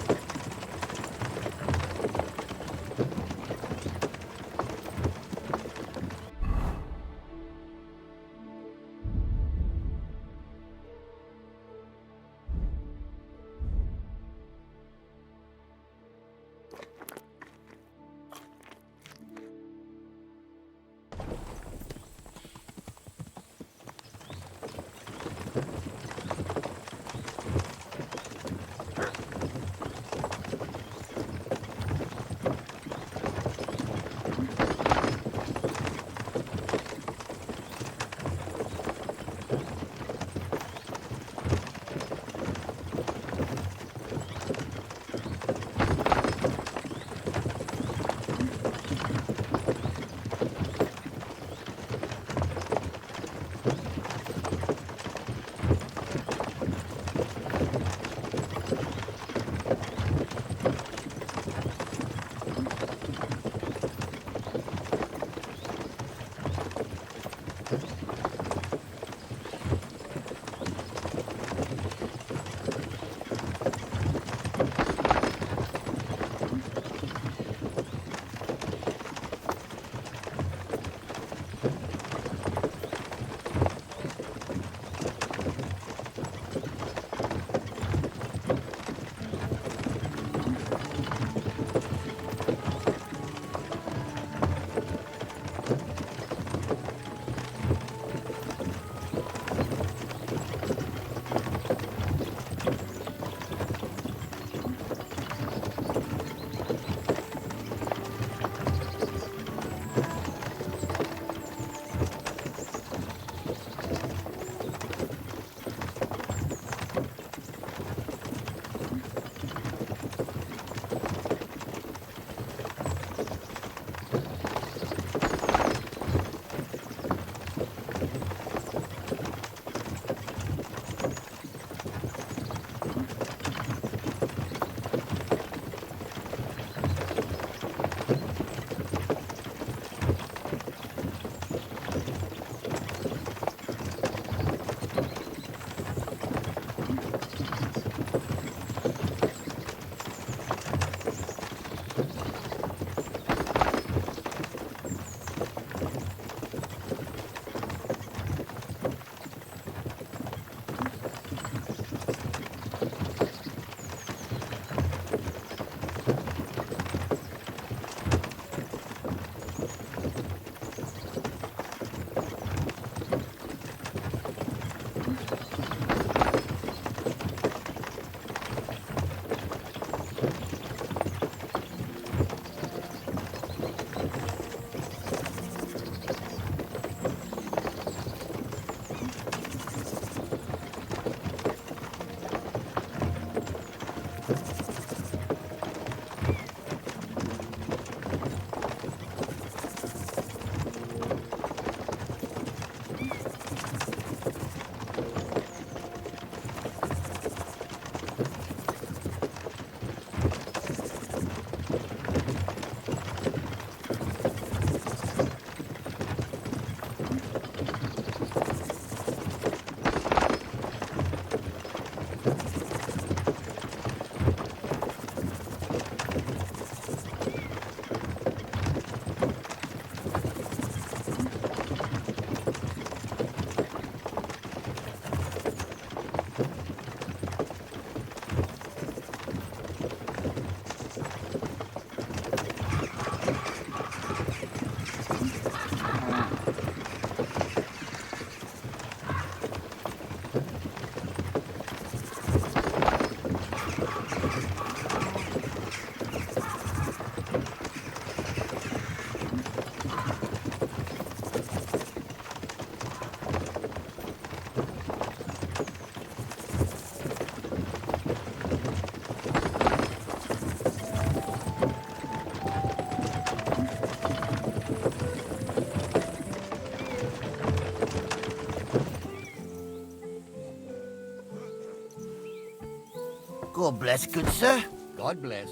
God bless, good sir. God bless.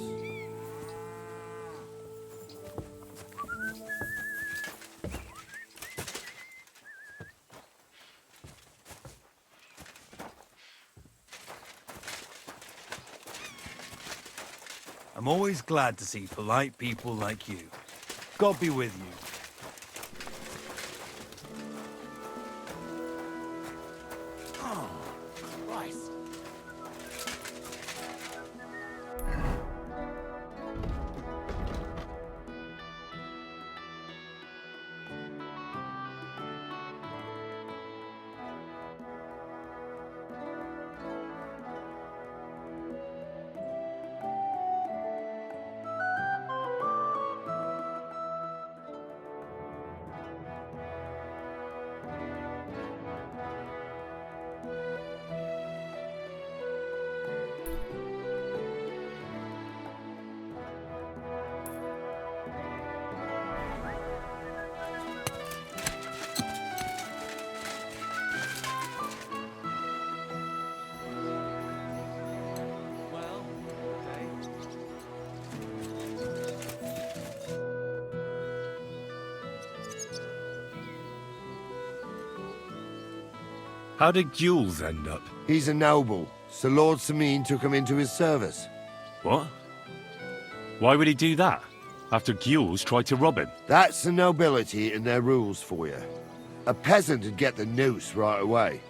I'm always glad to see polite people like you. God be with you. Oh, Christ. How did Jules end up? He's a noble, so Lord Samine took him into his service. What? Why would he do that? After Jules tried to rob him? That's the nobility and their rules for you. A peasant would get the noose right away.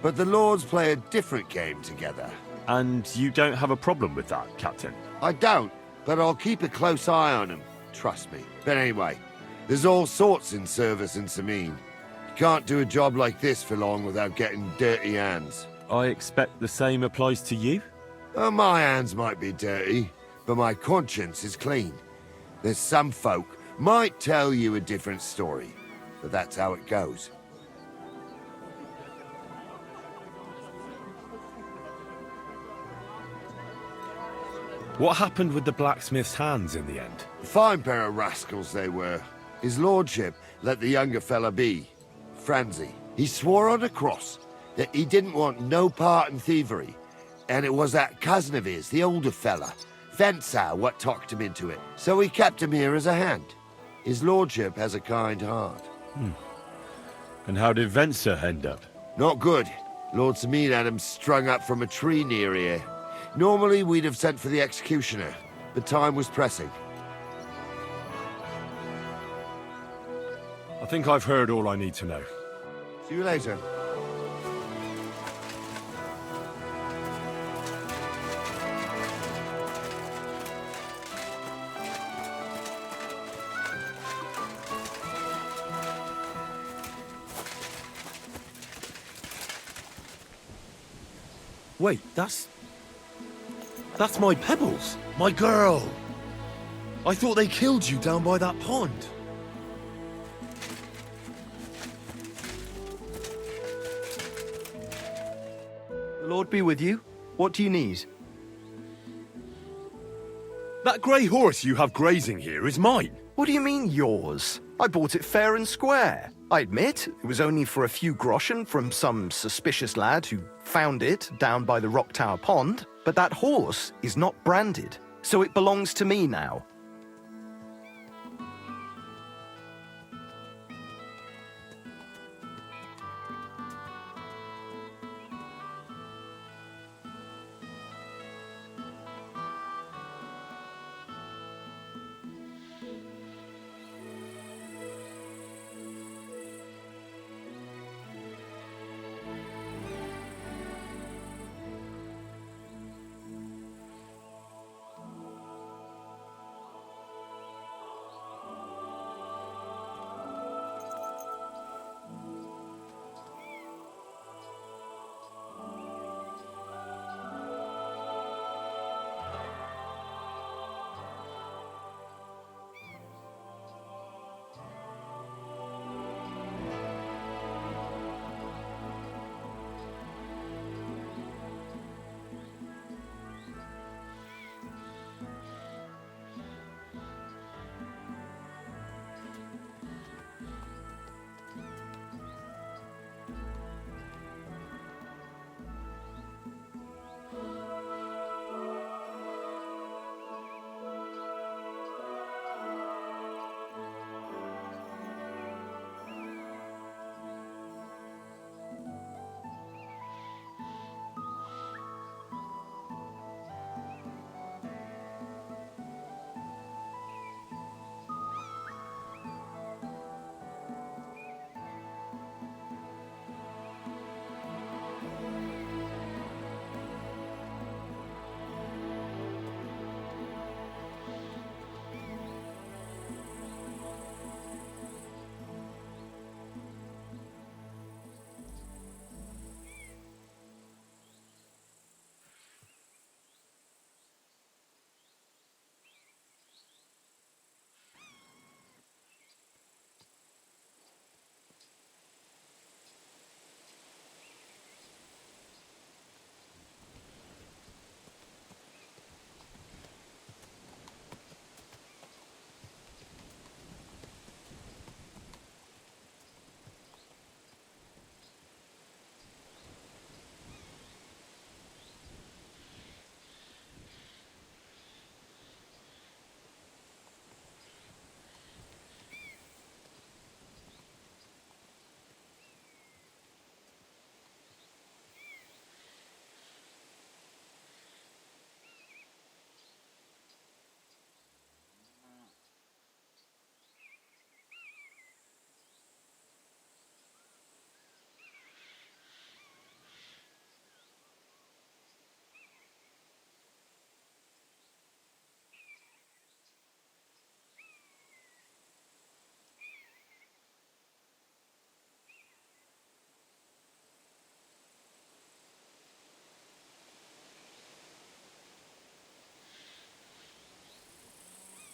But the lords play a different game together. And you don't have a problem with that, Captain? I don't, but I'll keep a close eye on him. Trust me. But anyway, there's all sorts in service in Samine. You can't do a job like this for long without getting dirty hands. I expect the same applies to you? My hands might be dirty, but my conscience is clean. There's some folk might tell you a different story, but that's how it goes. What happened with the blacksmith's hands in the end? A fine pair of rascals they were. His lordship let the younger fella be. Franzi. He swore on a cross that he didn't want no part in thievery. And it was that cousin of his, the older fella, Vivencie, what talked him into it. So he kept him here as a hand. His lordship has a kind heart. And how did Vivencie end up? Not good. Lord Samine had him strung up from a tree near here. Normally we'd have sent for the executioner, but time was pressing. I think I've heard all I need to know. See you later. Wait, that's my Pebbles. My girl! I thought they killed you down by that pond. The Lord be with you. What do you need? That grey horse you have grazing here is mine. What do you mean, yours? I bought it fair and square. I admit, it was only for a few groschen from some suspicious lad who found it down by the Rock Tower Pond, but that horse is not branded, so it belongs to me now.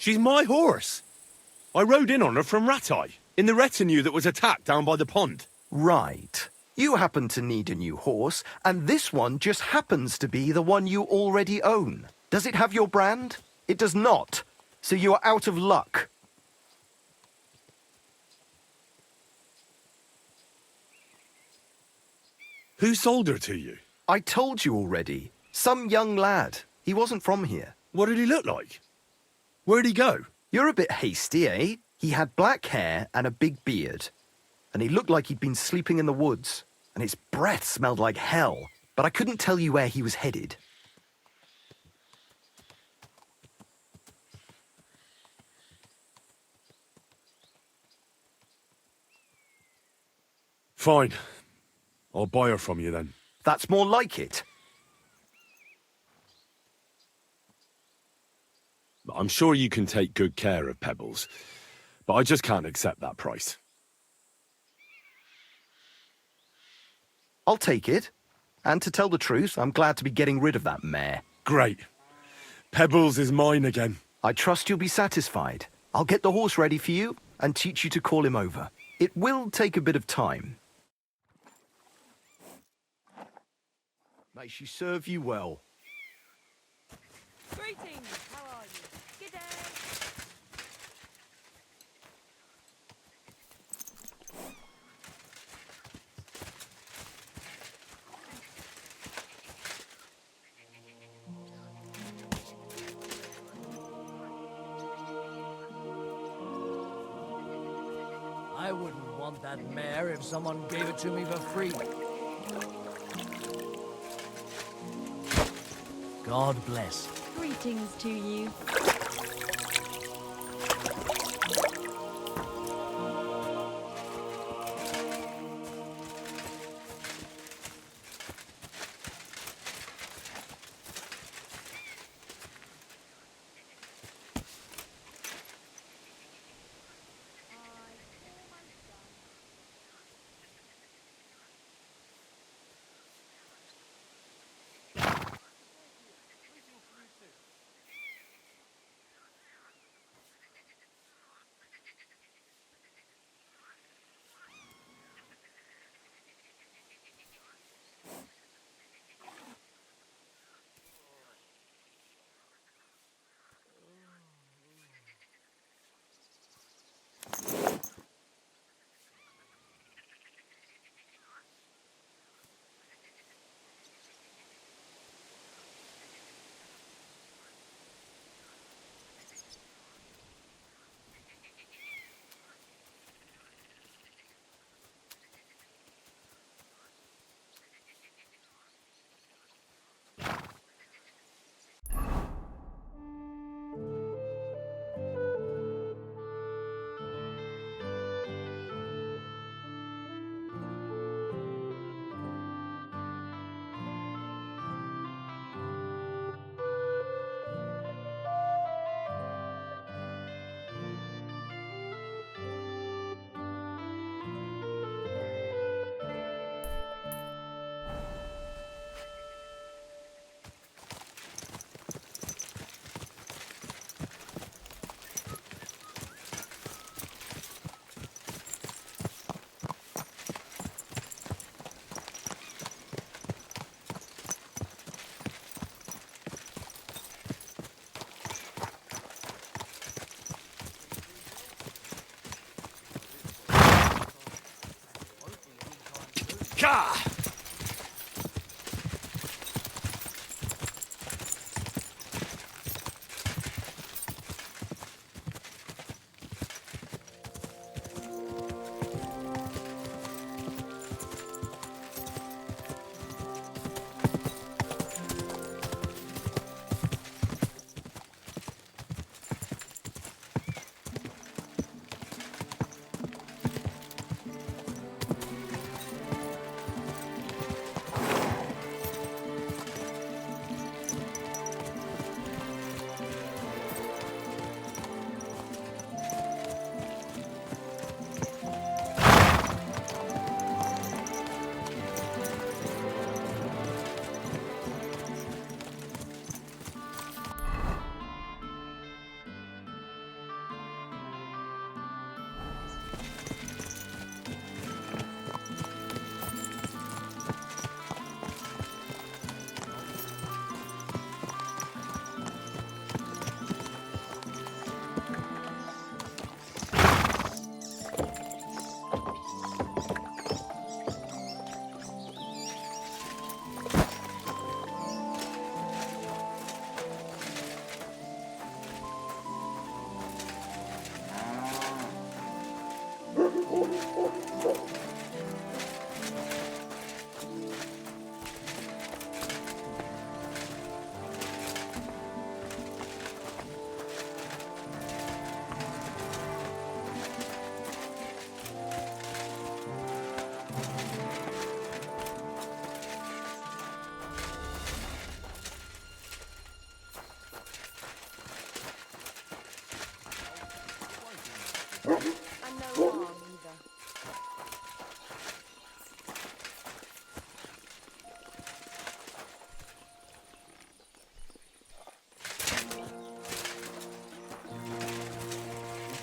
She's my horse. I rode in on her from Ratai, in the retinue that was attacked down by the pond. Right. You happen to need a new horse, and this one just happens to be the one you already own. Does it have your brand? It does not. So you are out of luck. Who sold her to you? I told you already. Some young lad. He wasn't from here. What did he look like? Where'd he go? You're a bit hasty, eh? He had black hair and a big beard. And he looked like he'd been sleeping in the woods. And his breath smelled like hell. But I couldn't tell you where he was headed. Fine. I'll buy her from you then. That's more like it. I'm sure you can take good care of Pebbles, but I just can't accept that price. I'll take it. And to tell the truth, I'm glad to be getting rid of that mare. Great. Pebbles is mine again. I trust you'll be satisfied. I'll get the horse ready for you and teach you to call him over. It will take a bit of time. May she serve you well. Greetings. How are you? Good day. I wouldn't want that mare if someone gave it to me for free. God bless. Greetings to you. Ka!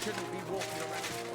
shouldn't be walking around.